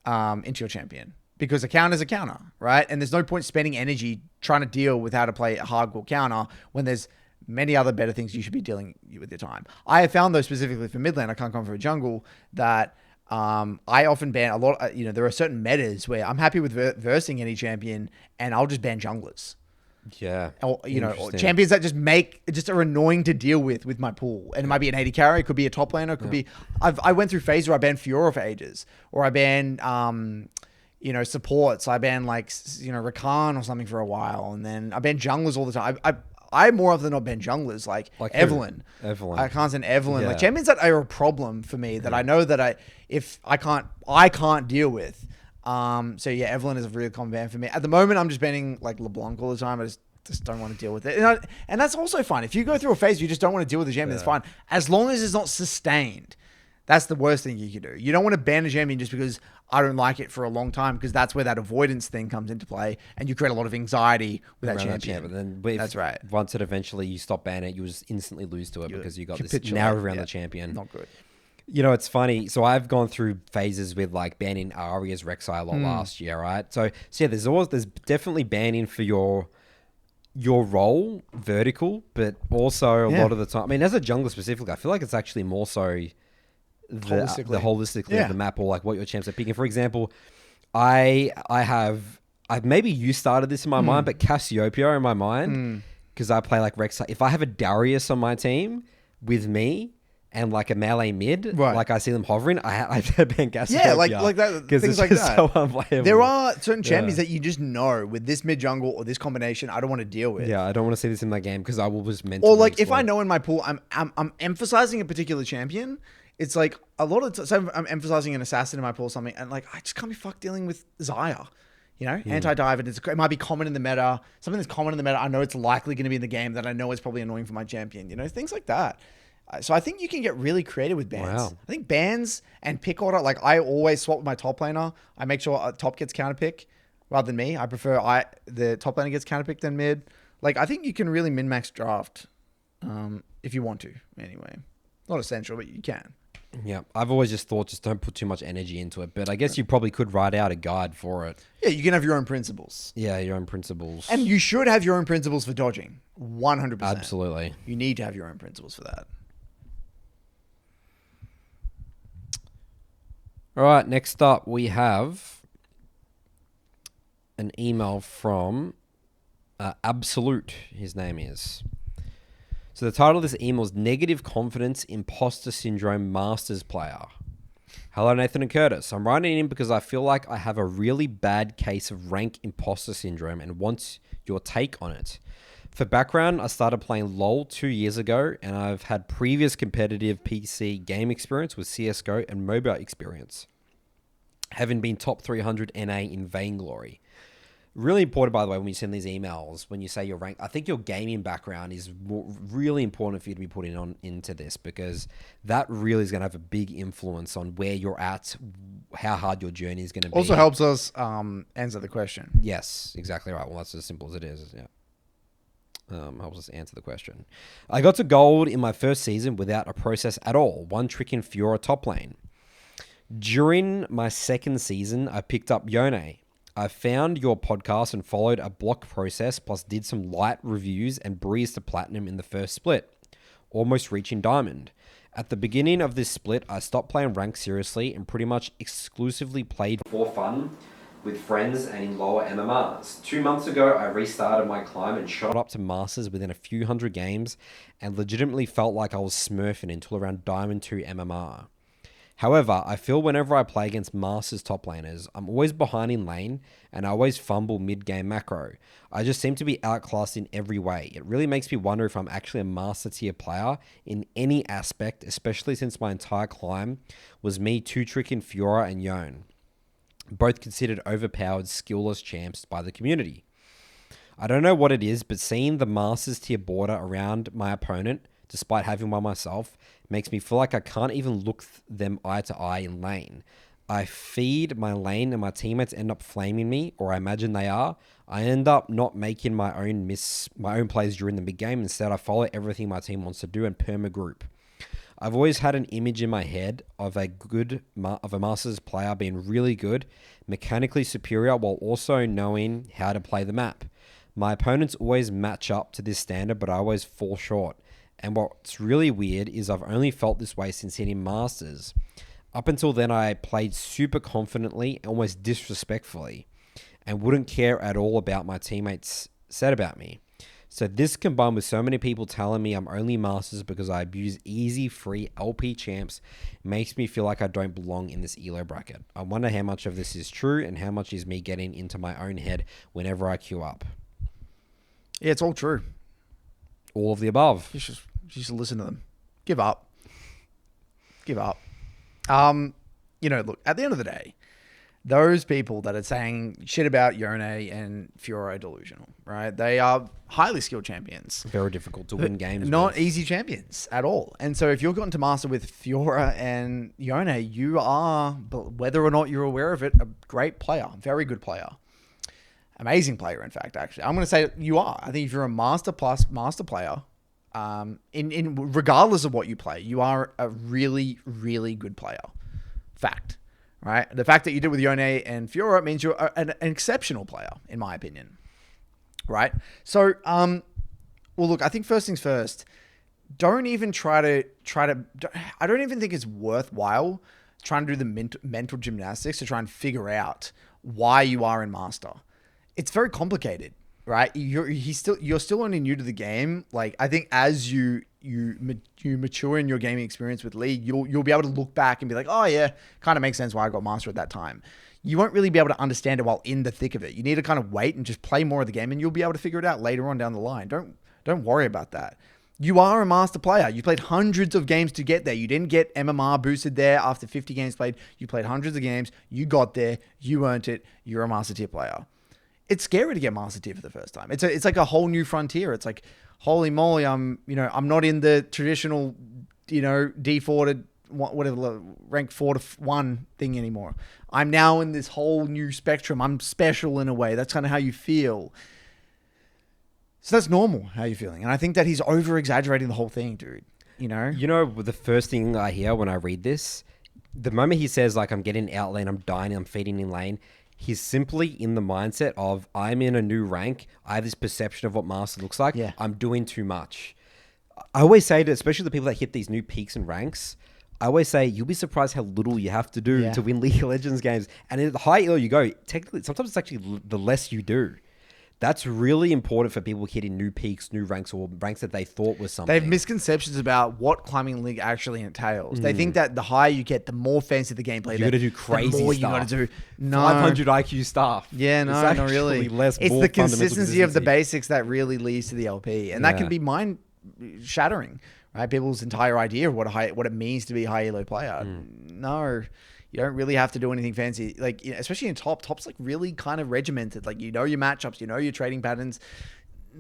B: your champion. Because a counter is a counter, right? And there's no point spending energy trying to deal with how to play a hardcore counter when there's many other better things you should be dealing with your time. I have found, though, specifically for mid lane, I can't come for a jungle, that I often ban a lot. There are certain metas where I'm happy with versing any champion, and I'll just ban junglers.
A: Yeah.
B: Or champions that just are annoying to deal with my pool. And it might be an 80 carry, it could be a top laner, it could be. I went through phases where I banned Fiora for ages, or I banned supports. I banned Rakan or something for a while, and then I banned junglers all the time. I more often than not ban junglers like Evelyn. I can't stand Evelyn. Like champions that are a problem for me that I know that I can't deal with. Evelyn is a really common ban for me. At the moment, I'm just banning like LeBlanc all the time. I just don't want to deal with it. And that's also fine. If you go through a phase you just don't want to deal with the champion, that's fine. As long as it's not sustained. That's the worst thing you can do. You don't want to ban a champion just because I don't like it for a long time, because that's where that avoidance thing comes into play, and you create a lot of anxiety with that champion. That's right.
A: Once it eventually you stop banning it, you just instantly lose to it because you got this narrow around the champion.
B: Not good.
A: It's funny. So I've gone through phases with like banning Arya's Rek'Sai a lot last year, right? So there's definitely banning for your role vertical, but also a lot of the time. I mean, as a jungler specifically, I feel like it's actually more so holistically of the map, or like what your champs are picking. For example, maybe you started this in my mind, but Cassiopeia in my mind, because I play like Rek'Sai. If I have a Darius on my team with me and like a melee mid, like I see them hovering, I ban Cassiopeia.
B: Yeah, like that, things like that.
A: So unplayable.
B: There are certain champions that you just know with this mid jungle or this combination, I don't want to deal with.
A: Yeah, I don't want to see this in my game because I will just mentally.
B: Or like if I know in my pool, I'm emphasizing a particular champion. It's like a lot of so I'm emphasizing an assassin in my pool or something, and like I just can't be fucked dealing with Xayah. Anti-dive, it might be common in the meta. Something that's common in the meta, I know it's likely going to be in the game that I know is probably annoying for my champion. Things like that. So I think you can get really creative with bans.
A: Wow.
B: I think bans and pick order, like I always swap with my top laner. I make sure top gets counter pick rather than me. I prefer the top laner gets counter pick than mid. Like I think you can really min-max draft if you want to. Anyway, not essential, but you can.
A: Yeah, I've always just thought don't put too much energy into it, but I guess you probably could write out a guide for it.
B: Yeah, you can have your own principles.
A: Yeah, your own principles.
B: And you should have your own principles for dodging. 100%.
A: Absolutely.
B: You need to have your own principles for that.
A: All right, next up we have an email from Absolute, his name is. So the title of this email is Negative Confidence Imposter Syndrome Masters Player. Hello, Nathan and Curtis. I'm writing in because I feel like I have a really bad case of rank imposter syndrome and want your take on it. For background, I started playing LoL 2 years ago, and I've had previous competitive PC game experience with CSGO and MOBA experience, having been top 300 NA in Vainglory. Really important, by the way, when you send these emails, when you say your rank, I think your gaming background is really important for you to be putting into this, because that really is going to have a big influence on where you're at, how hard your journey is going to be.
B: Also helps us answer the question.
A: Yes, exactly right. Well, that's as simple as it is. Yeah. Helps us answer the question. I got to gold in my first season without a process at all. One trick in Fiora top lane. During my second season, I picked up Yone. I found your podcast and followed a block process, plus did some light reviews and breezed to platinum in the first split, almost reaching diamond. At the beginning of this split, I stopped playing rank seriously and pretty much exclusively played for fun with friends and in lower MMRs. 2 months ago, I restarted my climb and shot up to Masters within a few hundred games and legitimately felt like I was smurfing until around Diamond 2 MMR. However, I feel whenever I play against Masters top laners, I'm always behind in lane and I always fumble mid-game macro. I just seem to be outclassed in every way. It really makes me wonder if I'm actually a Master tier player in any aspect, especially since my entire climb was me two-tricking Fiora and Yone, both considered overpowered, skillless champs by the community. I don't know what it is, but seeing the Masters tier border around my opponent, despite having one myself, makes me feel like I can't even look them eye to eye in lane. I feed my lane and my teammates end up flaming me, or I imagine they are. I end up not making my own plays during the mid game. Instead, I follow everything my team wants to do and perma group. I've always had an image in my head of a Masters player being really good, mechanically superior, while also knowing how to play the map. My opponents always match up to this standard, but I always fall short. And what's really weird is I've only felt this way since hitting Masters. Up until then, I played super confidently, almost disrespectfully, and wouldn't care at all about my teammates said about me. So this combined with so many people telling me I'm only Masters because I abuse easy, free LP champs makes me feel like I don't belong in this ELO bracket. I wonder how much of this is true and how much is me getting into my own head whenever I queue up.
B: Yeah, it's all true.
A: All of the above.
B: You should listen to them. Give up. Look, at the end of the day, those people that are saying shit about Yone and Fiora are delusional, right? They are highly skilled champions.
A: Very difficult to win games.
B: Not easy champions at all. And so if you're going to master with Fiora and Yone, you are, whether or not you're aware of it, a great player. Very good player. Amazing player, in fact, actually. I'm going to say you are. I think if you're a master plus master player, in regardless of what you play, you are a really, really good player. Fact. Right? The fact that you did with Yone and Fiora means you're an exceptional player, in my opinion. Right? So, well, look, I think first things first, don't even I don't even think it's worthwhile trying to do the mental gymnastics to try and figure out why you are in Master. It's very complicated, right? You're still only new to the game. Like, I think as you mature in your gaming experience with League, you'll be able to look back and be like, oh yeah, kind of makes sense why I got Master at that time. You won't really be able to understand it while in the thick of it. You need to kind of wait and just play more of the game, and you'll be able to figure it out later on down the line. Don't worry about that. You are a master player. You played hundreds of games to get there. You didn't get MMR boosted there after 50 games played. You played hundreds of games. You got there. You earned it. You're a master tier player. It's scary to get master tier for the first time. It's like a whole new frontier. It's like, holy moly, I'm not in the traditional, D4 to whatever rank 4 to 1 thing anymore. I'm now in this whole new spectrum. I'm special in a way. That's kind of how you feel. So that's normal how you're feeling. And I think that he's over exaggerating the whole thing, dude.
A: The first thing I hear when I read this, the moment he says like, I'm getting out lane, I'm dying, I'm feeding in lane, he's simply in the mindset of, I'm in a new rank. I have this perception of what Master looks like.
B: Yeah.
A: I'm doing too much. I always say to, especially the people that hit these new peaks and ranks, I always say, you'll be surprised how little you have to do to win League of Legends games. And at the higher elo you go, technically, sometimes it's actually the less you do. That's really important for people hitting new peaks, new ranks, or ranks that they thought was something.
B: They have misconceptions about what climbing League actually entails. They think that the higher you get, the more fancy the gameplay.
A: You got to do crazy stuff.
B: You got to do
A: 500 IQ stuff.
B: Yeah, no, not really.
A: It's
B: the consistency of the basics that really leads to the LP, and that can be mind shattering. Right, people's entire idea of what it means to be a high elo player. No. You don't really have to do anything fancy, like, especially in Top's like really kind of regimented. Like, your matchups, your trading patterns.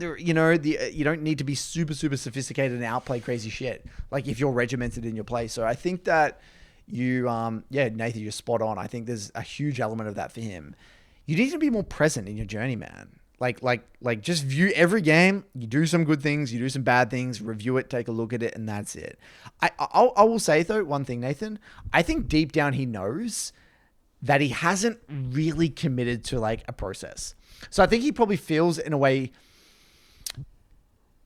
B: You don't need to be super, super sophisticated and outplay crazy shit. Like, if you're regimented in your play. So I think that Nathan, you're spot on. I think there's a huge element of that for him. You need to be more present in your journey, man. Like just view every game. You do some good things, you do some bad things, review it, take a look at it, and that's it. I will say though, one thing, Nathan, I think deep down he knows that he hasn't really committed to like a process. So I think he probably feels in a way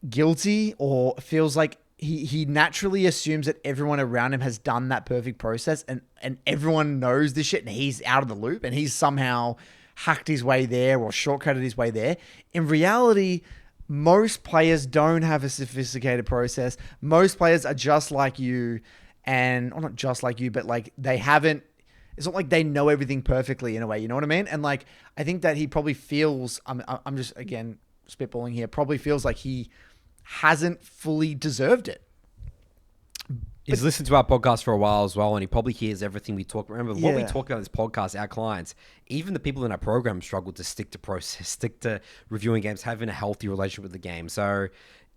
B: guilty, or feels like he naturally assumes that everyone around him has done that perfect process, and everyone knows this shit, and he's out of the loop, and he's somehow hacked his way there or shortcutted his way there. In reality, most players don't have a sophisticated process. Most players are just like you, and or not just like you, but like they haven't, it's not like they know everything perfectly in a way, you know what I mean? And like, I think that he probably feels, I'm just, again, spitballing here, probably feels like he hasn't fully deserved it.
A: He's listened to our podcast for a while as well, and he probably hears everything we talk. Remember, what we talk about in this podcast, our clients, even the people in our program struggle to stick to process, stick to reviewing games, having a healthy relationship with the game. So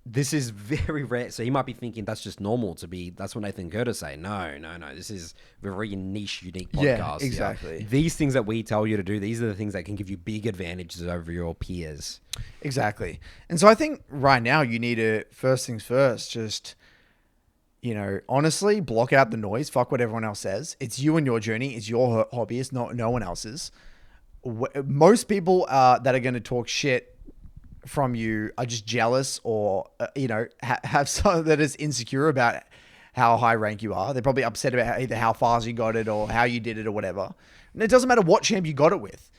A: this is very rare. So he might be thinking that's just normal to be. That's what Nathan Curtis say. No. This is a very niche, unique podcast.
B: Yeah, exactly.
A: These things that we tell you to do, these are the things that can give you big advantages over your peers.
B: Exactly. And so I think right now you need to, first things first, just, honestly, block out the noise. Fuck what everyone else says. It's you and your journey. It's your hobby. It's not no one else's. Most people that are going to talk shit from you are just jealous or, have someone that is insecure about how high rank you are. They're probably upset about either how fast you got it or how you did it or whatever. And it doesn't matter what champ you got it with,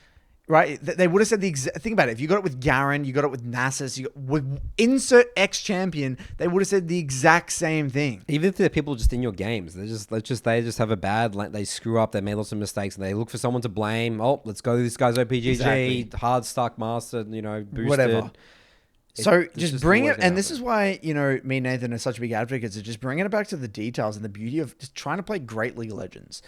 B: right? They would have said the exact think about it. If you got it with Garen, you got it with Nasus, with insert X champion, they would have said the exact same thing.
A: Even if they're people just in your games, they just have a bad, they screw up, they made lots of mistakes, and they look for someone to blame. Oh, let's go to this guy's OPGG,
B: Exactly.
A: hard stuck master, boosted.
B: Whatever. So
A: It's
B: just
A: just
B: bring
A: always
B: it,
A: gonna
B: and this
A: happen.
B: is why, me and Nathan are such big advocates of just bringing it back to the details and the beauty of just trying to play great League of Legends.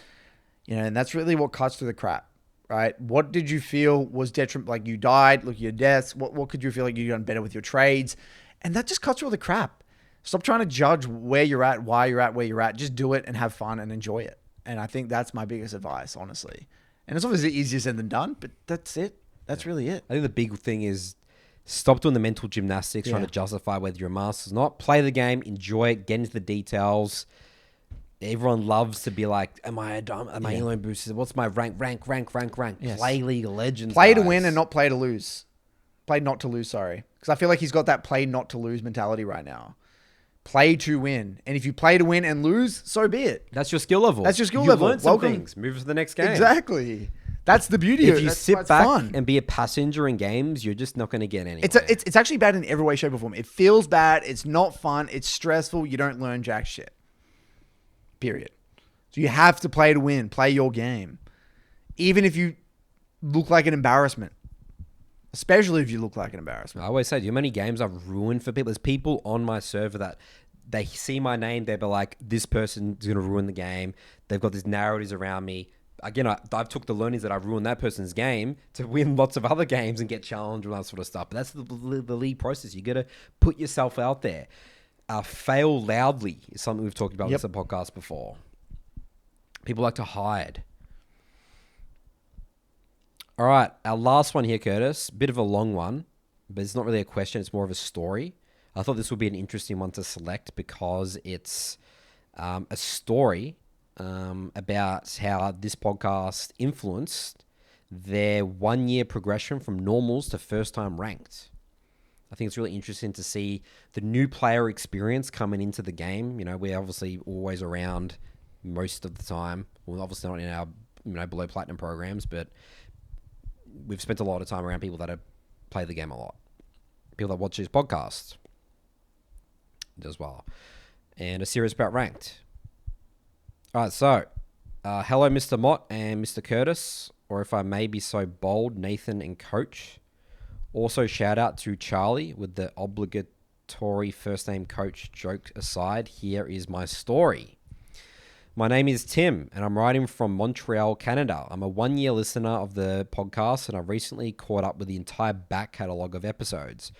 B: And that's really what cuts through the crap, right? What did you feel was detriment? Like you died, look at your deaths. What could you feel like you done better with your trades? And that just cuts through all the crap. Stop trying to judge where you're at, why you're at, where you're at. Just do it and have fun and enjoy it. And I think that's my biggest advice, honestly. And it's obviously easier said than done, but that's it. That's really it.
A: I think the big thing is stop doing the mental gymnastics, trying
B: Yeah.
A: to justify whether you're a master or not. Play the game, enjoy it, get into the details. Everyone loves to be like, am I elo boosted? What's my rank?
B: Yes.
A: Play League of Legends.
B: Play to
A: guys.
B: win and not play to lose. Play not to lose, sorry. Because I feel like he's got that play not to lose mentality right now. Play to win. And if you play to win and lose, so be it.
A: That's your skill level.
B: That's your skill
A: you
B: level.
A: Learned some
B: Welcome.
A: things. Move to the next game.
B: Exactly. That's the beauty of
A: If
B: it.
A: you
B: That's why
A: sit
B: it's
A: back
B: fun.
A: and be a passenger in games, you're just not going to get anywhere.
B: It's actually bad in every way, shape, or form. It feels bad. It's not fun. It's stressful. You don't learn jack shit. Period. So you have to play to win. Play your game. Even if you look like an embarrassment. Especially if you look like an embarrassment.
A: I always say, do you know how many games I've ruined for people? There's people on my server that they see my name, they'll be like, this person's going to ruin the game. They've got these narratives around me. Again, I've took the learnings that I've ruined that person's game to win lots of other games and get challenged and that sort of stuff. But that's the league process. You got to put yourself out there. Fail loudly is something we've talked about in some podcast before. People like to hide. All right, our last one here, Curtis. Bit of a long one, but it's not really a question. It's more of a story. I thought this would be an interesting one to select because it's a story about how this podcast influenced their 1 year progression from normals to first time ranked. I think it's really interesting to see the new player experience coming into the game. We're obviously always around most of the time. Well, obviously not in our below platinum programs, but we've spent a lot of time around people that have played the game a lot. People that watch these podcasts as well. And are serious about ranked. All right, so hello, Mr. Mott and Mr. Curtis, or if I may be so bold, Nathan and Coach. Also, shout out to Charlie with the obligatory first name Coach joke aside. Here is my story. My name is Tim, and I'm writing from Montreal, Canada. I'm a 1 year listener of the podcast, and I've recently caught up with the entire back catalogue of episodes.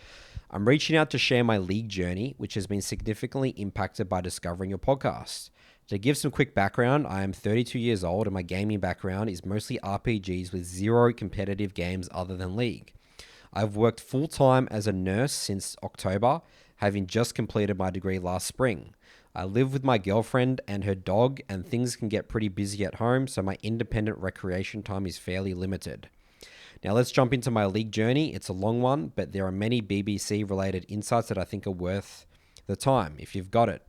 A: I'm reaching out to share my league journey, which has been significantly impacted by discovering your podcast. To give some quick background, I am 32 years old, and my gaming background is mostly RPGs with zero competitive games other than League. I've worked full-time as a nurse since October, having just completed my degree last spring. I live with my girlfriend and her dog, and things can get pretty busy at home, so my independent recreation time is fairly limited. Now let's jump into my league journey. It's a long one, but there are many BBC-related insights that I think are worth the time, if you've got it.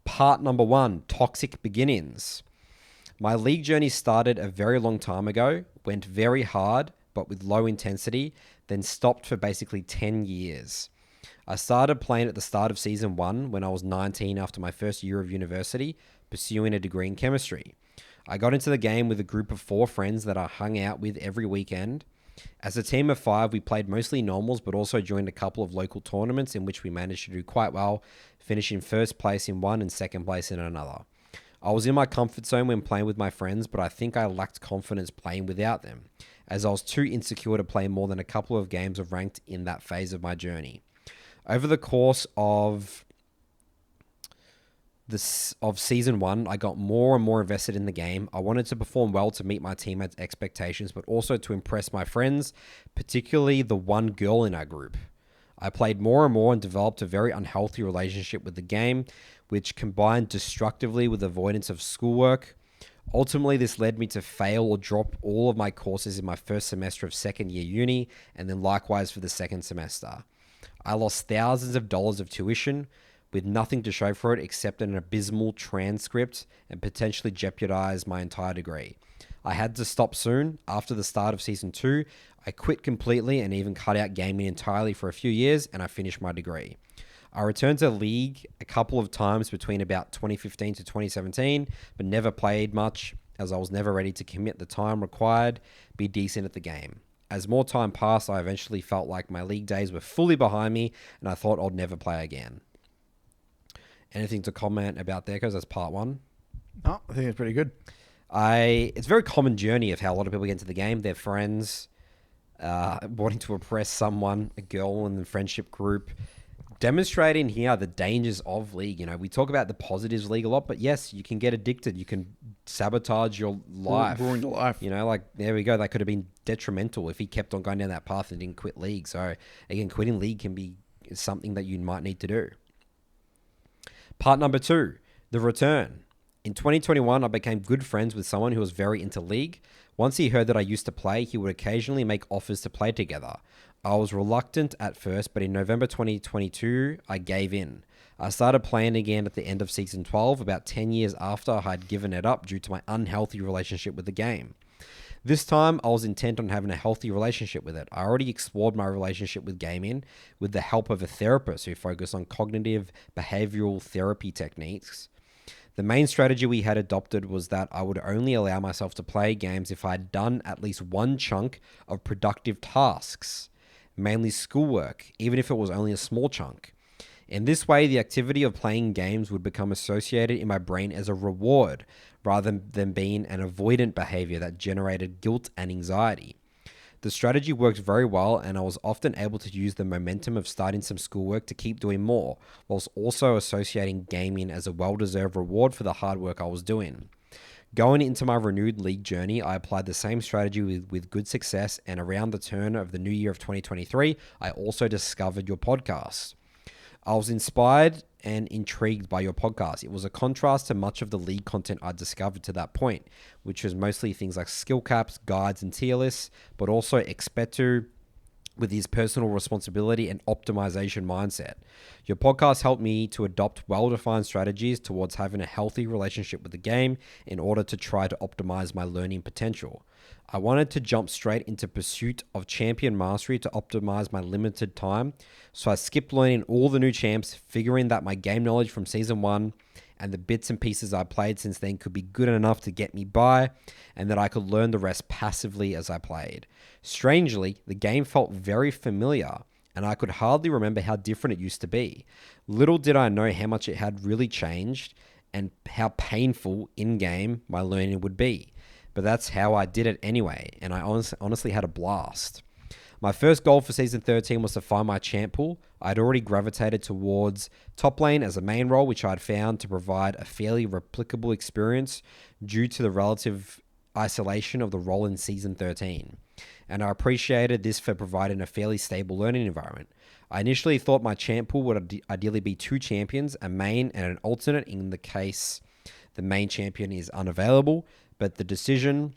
A: Part number 1, toxic beginnings. My league journey started a very long time ago, went very hard, but with low intensity, then stopped for basically 10 years. I started playing at the start of season 1 when I was 19 after my first year of university, pursuing a degree in chemistry. I got into the game with a group of 4 friends that I hung out with every weekend. As a team of 5, we played mostly normals, but also joined a couple of local tournaments in which we managed to do quite well, finishing first place in one and second place in another. I was in my comfort zone when playing with my friends, but I think I lacked confidence playing without them, as I was too insecure to play more than a couple of games of ranked in that phase of my journey. Over the course of season 1, I got more and more invested in the game. I wanted to perform well to meet my teammates' expectations, but also to impress my friends, particularly the one girl in our group. I played more and more and developed a very unhealthy relationship with the game, which combined destructively with avoidance of schoolwork. Ultimately, this led me to fail or drop all of my courses in my first semester of second year uni, and then likewise for the second semester. I lost thousands of dollars of tuition with nothing to show for it except an abysmal transcript, and potentially jeopardized my entire degree. I had to stop soon. After the start of season 2, I quit completely and even cut out gaming entirely for a few years, and I finished my degree. I returned to League a couple of times between about 2015 to 2017, but never played much as I was never ready to commit the time required, be decent at the game. As more time passed, I eventually felt like my League days were fully behind me, and I thought I'd never play again. Anything to comment about there, because that's part 1?
B: No, I think it's pretty good.
A: It's a very common journey of how a lot of people get into the game. Their friends, wanting to oppress someone, a girl in the friendship group, demonstrating here the dangers of League. You know, we talk about the positives of League a lot, but yes, you can get addicted. You can sabotage your life.
B: Ruin your life.
A: You know, like, there we go. That could have been detrimental if he kept on going down that path and didn't quit League. So, again, quitting League can be something that you might need to do. Part number 2, the return. In 2021, I became good friends with someone who was very into League. Once he heard that I used to play, he would occasionally make offers to play together. I was reluctant at first, but in November 2022, I gave in. I started playing again at the end of Season 12, about 10 years after I had given it up due to my unhealthy relationship with the game. This time, I was intent on having a healthy relationship with it. I already explored my relationship with gaming with the help of a therapist who focused on cognitive behavioral therapy techniques. The main strategy we had adopted was that I would only allow myself to play games if I had done at least one chunk of productive tasks, mainly schoolwork, even if it was only a small chunk. In this way, the activity of playing games would become associated in my brain as a reward, rather than being an avoidant behavior that generated guilt and anxiety. The strategy worked very well, and I was often able to use the momentum of starting some schoolwork to keep doing more, whilst also associating gaming as a well-deserved reward for the hard work I was doing. Going into my renewed League journey, I applied the same strategy with good success, and around the turn of the new year of 2023, I also discovered your podcast. I was inspired and intrigued by your podcast. It was a contrast to much of the League content I discovered to that point, which was mostly things like skill caps, guides, and tier lists, but also Expetu with his personal responsibility and optimization mindset. Your podcast helped me to adopt well-defined strategies towards having a healthy relationship with the game in order to try to optimize my learning potential. I wanted to jump straight into pursuit of champion mastery to optimize my limited time, so I skipped learning all the new champs, figuring that my game knowledge from Season 1 and the bits and pieces I played since then could be good enough to get me by, and that I could learn the rest passively as I played. Strangely, the game felt very familiar, and I could hardly remember how different it used to be. Little did I know how much it had really changed, and how painful in-game my learning would be. But that's how I did it anyway, and I honestly had a blast. My first goal for Season 13 was to find my champ pool. I'd already gravitated towards top lane as a main role, which I'd found to provide a fairly replicable experience due to the relative isolation of the role in Season 13. And I appreciated this for providing a fairly stable learning environment. I initially thought my champ pool would ideally be 2 champions, a main and an alternate in the case the main champion is unavailable, but the decision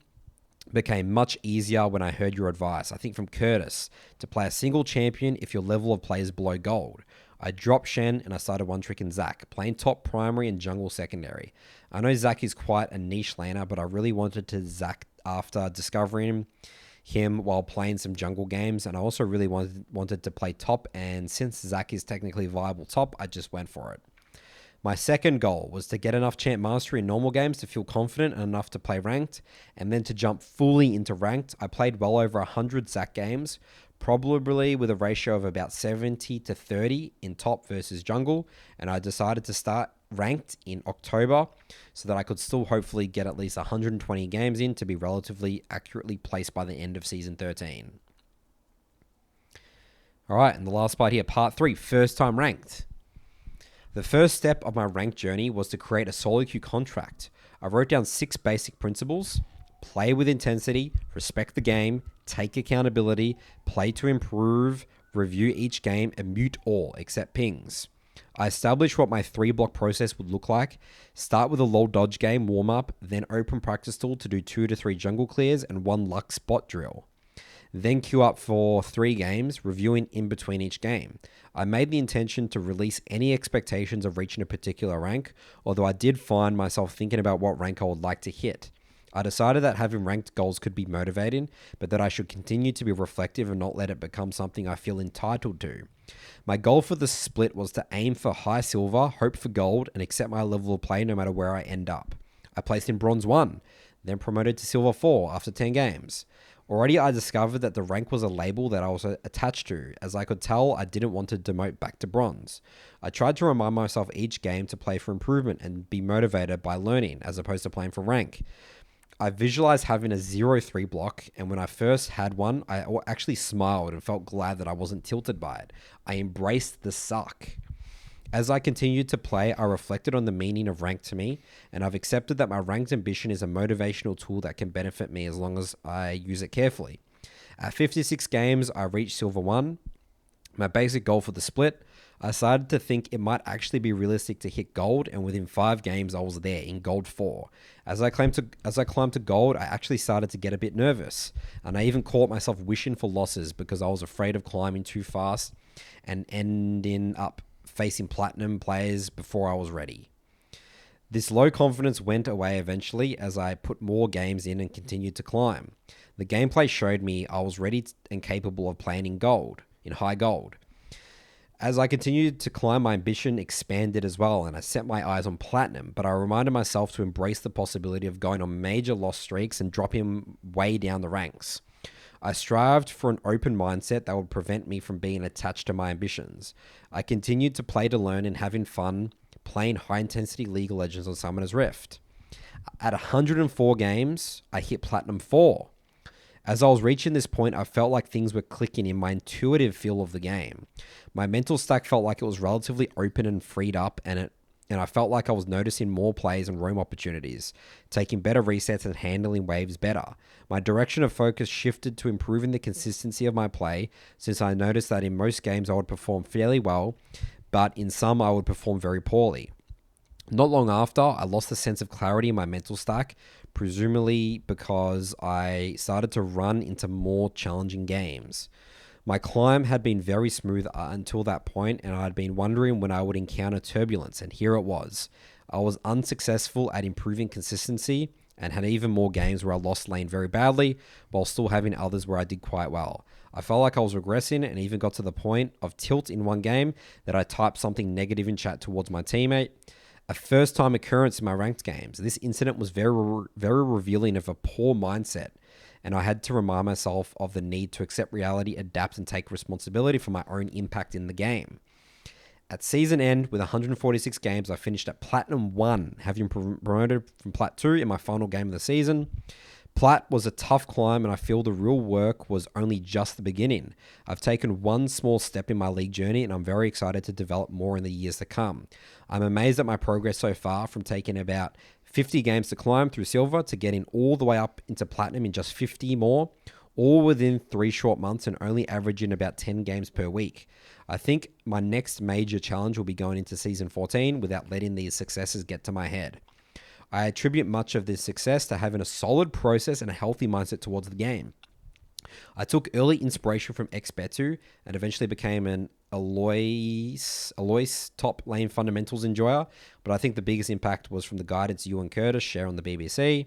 A: became much easier when I heard your advice, I think from Curtis, to play a single champion if your level of play is below gold. I dropped Shen and I started one-tricking Zac, playing top primary and jungle secondary. I know Zac is quite a niche laner, but I really wanted to Zac after discovering him while playing some jungle games, and I also really wanted to play top, and since Zac is technically viable top, I just went for it. My second goal was to get enough champ mastery in normal games to feel confident enough to play ranked, and then to jump fully into ranked. I played well over 100 Zac games, probably with a ratio of about 70 to 30 in top versus jungle, and I decided to start ranked in October so that I could still hopefully get at least 120 games in to be relatively accurately placed by the end of Season 13. All right, and the last part here, part 3, first time ranked. The first step of my ranked journey was to create a solo queue contract. I wrote down 6 basic principles: play with intensity, respect the game, take accountability, play to improve, review each game, and mute all except pings. I established what my 3-block process would look like. Start with a low dodge game warm-up, then open practice tool to do 2 to 3 jungle clears and 1 luck spot drill. Then queue up for 3 games, reviewing in between each game. I made the intention to release any expectations of reaching a particular rank, although I did find myself thinking about what rank I would like to hit. I decided that having ranked goals could be motivating, but that I should continue to be reflective and not let it become something I feel entitled to. My goal for the split was to aim for high silver, hope for gold, and accept my level of play no matter where I end up. I placed in bronze 1, then promoted to silver 4 after 10 games. Already I discovered that the rank was a label that I was attached to, as I could tell I didn't want to demote back to bronze. I tried to remind myself each game to play for improvement and be motivated by learning, as opposed to playing for rank. I visualized having a 0-3 block, and when I first had one, I actually smiled and felt glad that I wasn't tilted by it. I embraced the suck. As I continued to play, I reflected on the meaning of rank to me, and I've accepted that my ranked ambition is a motivational tool that can benefit me as long as I use it carefully. At 56 games, I reached silver 1, my basic goal for the split. I started to think it might actually be realistic to hit gold, and within 5 games I was there in gold 4. As I climbed to gold, I actually started to get a bit nervous, and I even caught myself wishing for losses because I was afraid of climbing too fast and ending up facing platinum players before I was ready. This low confidence went away eventually as I put more games in and continued to climb. The gameplay showed me I was ready and capable of playing in high gold. As I continued to climb, my ambition expanded as well, and I set my eyes on platinum, but I reminded myself to embrace the possibility of going on major loss streaks and dropping way down the ranks. I strived for an open mindset that would prevent me from being attached to my ambitions. I continued to play to learn and having fun playing high-intensity League of Legends on Summoner's Rift. At 104 games, I hit Platinum 4. As I was reaching this point, I felt like things were clicking in my intuitive feel of the game. My mental stack felt like it was relatively open and freed up, and I felt like I was noticing more plays and roam opportunities, taking better resets and handling waves better. My direction of focus shifted to improving the consistency of my play, since I noticed that in most games I would perform fairly well, but in some I would perform very poorly. Not long after, I lost the sense of clarity in my mental stack, presumably because I started to run into more challenging games. My climb had been very smooth until that point, and I had been wondering when I would encounter turbulence, and here it was. I was unsuccessful at improving consistency and had even more games where I lost lane very badly, while still having others where I did quite well. I felt like I was regressing and even got to the point of tilt in one game that I typed something negative in chat towards my teammate. A first-time occurrence in my ranked games. This incident was very, very revealing of a poor mindset, and I had to remind myself of the need to accept reality, adapt, and take responsibility for my own impact in the game. At season end, with 146 games, I finished at Platinum 1, having promoted from Plat 2 in my final game of the season. Plat was a tough climb, and I feel the real work was only just the beginning. I've taken one small step in my league journey, and I'm very excited to develop more in the years to come. I'm amazed at my progress so far, from taking about 50 games to climb through silver to getting all the way up into platinum in just 50 more, all within 3 short months and only averaging about 10 games per week. I think my next major challenge will be going into season 14 without letting these successes get to my head. I attribute much of this success to having a solid process and a healthy mindset towards the game. I took early inspiration from Xbetu and eventually became an Alois top lane fundamentals enjoyer, but I think the biggest impact was from the guidance you and Curtis share on the BBC.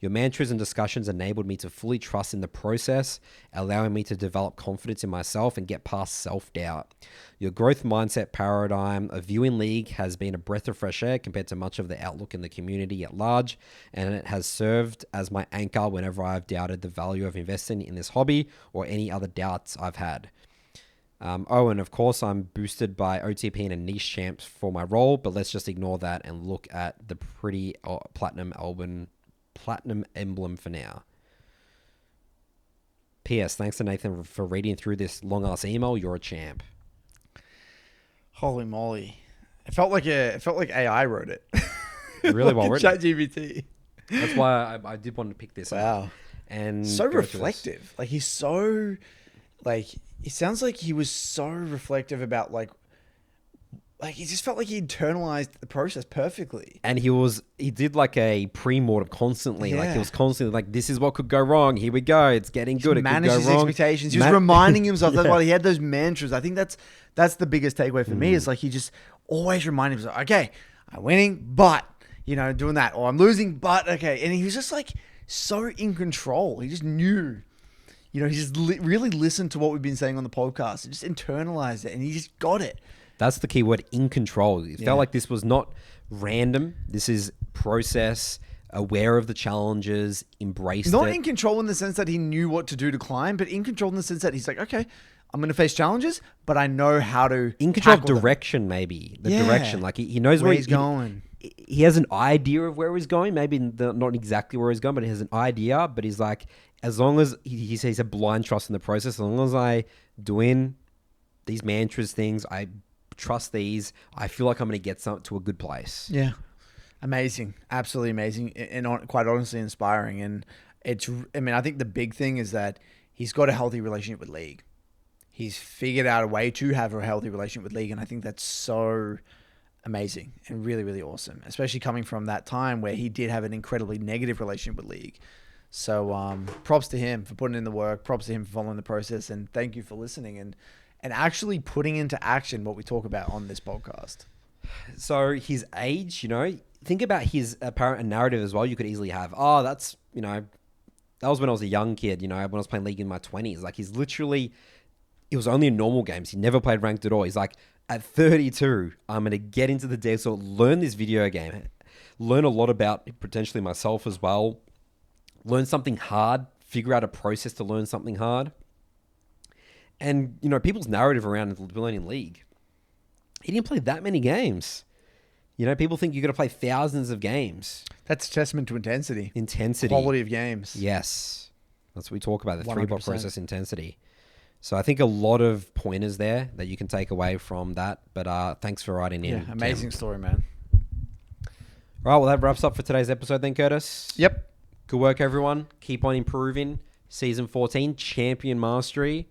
A: Your mantras and discussions enabled me to fully trust in the process, allowing me to develop confidence in myself and get past self-doubt. Your growth mindset paradigm of viewing League has been a breath of fresh air compared to much of the outlook in the community at large, and it has served as my anchor whenever I've doubted the value of investing in this hobby or any other doubts I've had. And of course, I'm boosted by OTP and a niche champs for my role, but let's just ignore that and look at the pretty platinum emblem for now. P.S. Thanks to Nathan for reading through this long-ass email. You're a champ.
B: Holy moly. It felt like AI wrote it.
A: Really well written.
B: ChatGPT.
A: That's why I did want to pick this up.
B: Wow.
A: And
B: so reflective. Like he's so, like, it sounds like he was so reflective about like like he just felt like he internalized the process perfectly.
A: And he did like a pre-mortem constantly. Like he
B: Yeah.
A: was constantly like, this is what could go wrong. Here we go. It's getting good. It could
B: Manage
A: go
B: his
A: wrong.
B: expectations. He was reminding himself. That's
A: Yeah.
B: why he had those mantras. I think that's the biggest takeaway for me. Is like he just always reminded himself, okay, I'm winning, but doing that, or I'm losing, but okay. And he was just like so in control. He just knew. He just really listened to what we've been saying on the podcast and just internalized it, and he just got it.
A: That's the key word, in control. It
B: Yeah.
A: felt like this was not random. This is process, aware of the challenges, embraced
B: Not
A: it.
B: in control in the sense that he knew what to do to climb, but in control in the sense that he's like, okay, I'm going to face challenges, but I know how to
A: In control of
B: tackle them.
A: direction, maybe. The
B: Yeah.
A: direction. Like he knows
B: Where
A: where
B: he's going.
A: He has an idea of where he's going. Maybe not exactly where he's going, but he has an idea. But he's like, as long as he says a blind trust in the process, as long as I doing these mantras things, I trust these, I feel like I'm going to get to a good place.
B: Yeah. Amazing. Absolutely amazing. And quite honestly inspiring. And I think the big thing is that he's got a healthy relationship with League. He's figured out a way to have a healthy relationship with League. And I think that's so amazing and really, really awesome, especially coming from that time where he did have an incredibly negative relationship with League. So props to him for putting in the work. Props to him for following the process. And thank you for listening and actually putting into action what we talk about on this podcast.
A: So his age, think about his apparent narrative as well. You could easily have, that's, that was when I was a young kid, when I was playing League in my 20s. Like it was only in normal games. He never played ranked at all. He's like, at 32, I'm going to get into the dev, so learn this video game, learn a lot about potentially myself as well, learn something hard, figure out a process to learn something hard. And, people's narrative around learning League, he didn't play that many games. People think you're going to play thousands of games.
B: That's a testament to intensity. Quality of games.
A: Yes. That's what we talk about, the 3-bot
B: 100%.
A: process intensity. So I think a lot of pointers there that you can take away from that. But thanks for writing in.
B: Yeah, amazing story, man.
A: All right, well, that wraps up for today's episode then, Curtis.
B: Yep.
A: Good work, everyone. Keep on improving. Season 14, Champion Mastery.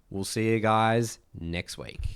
A: We'll see you guys next week.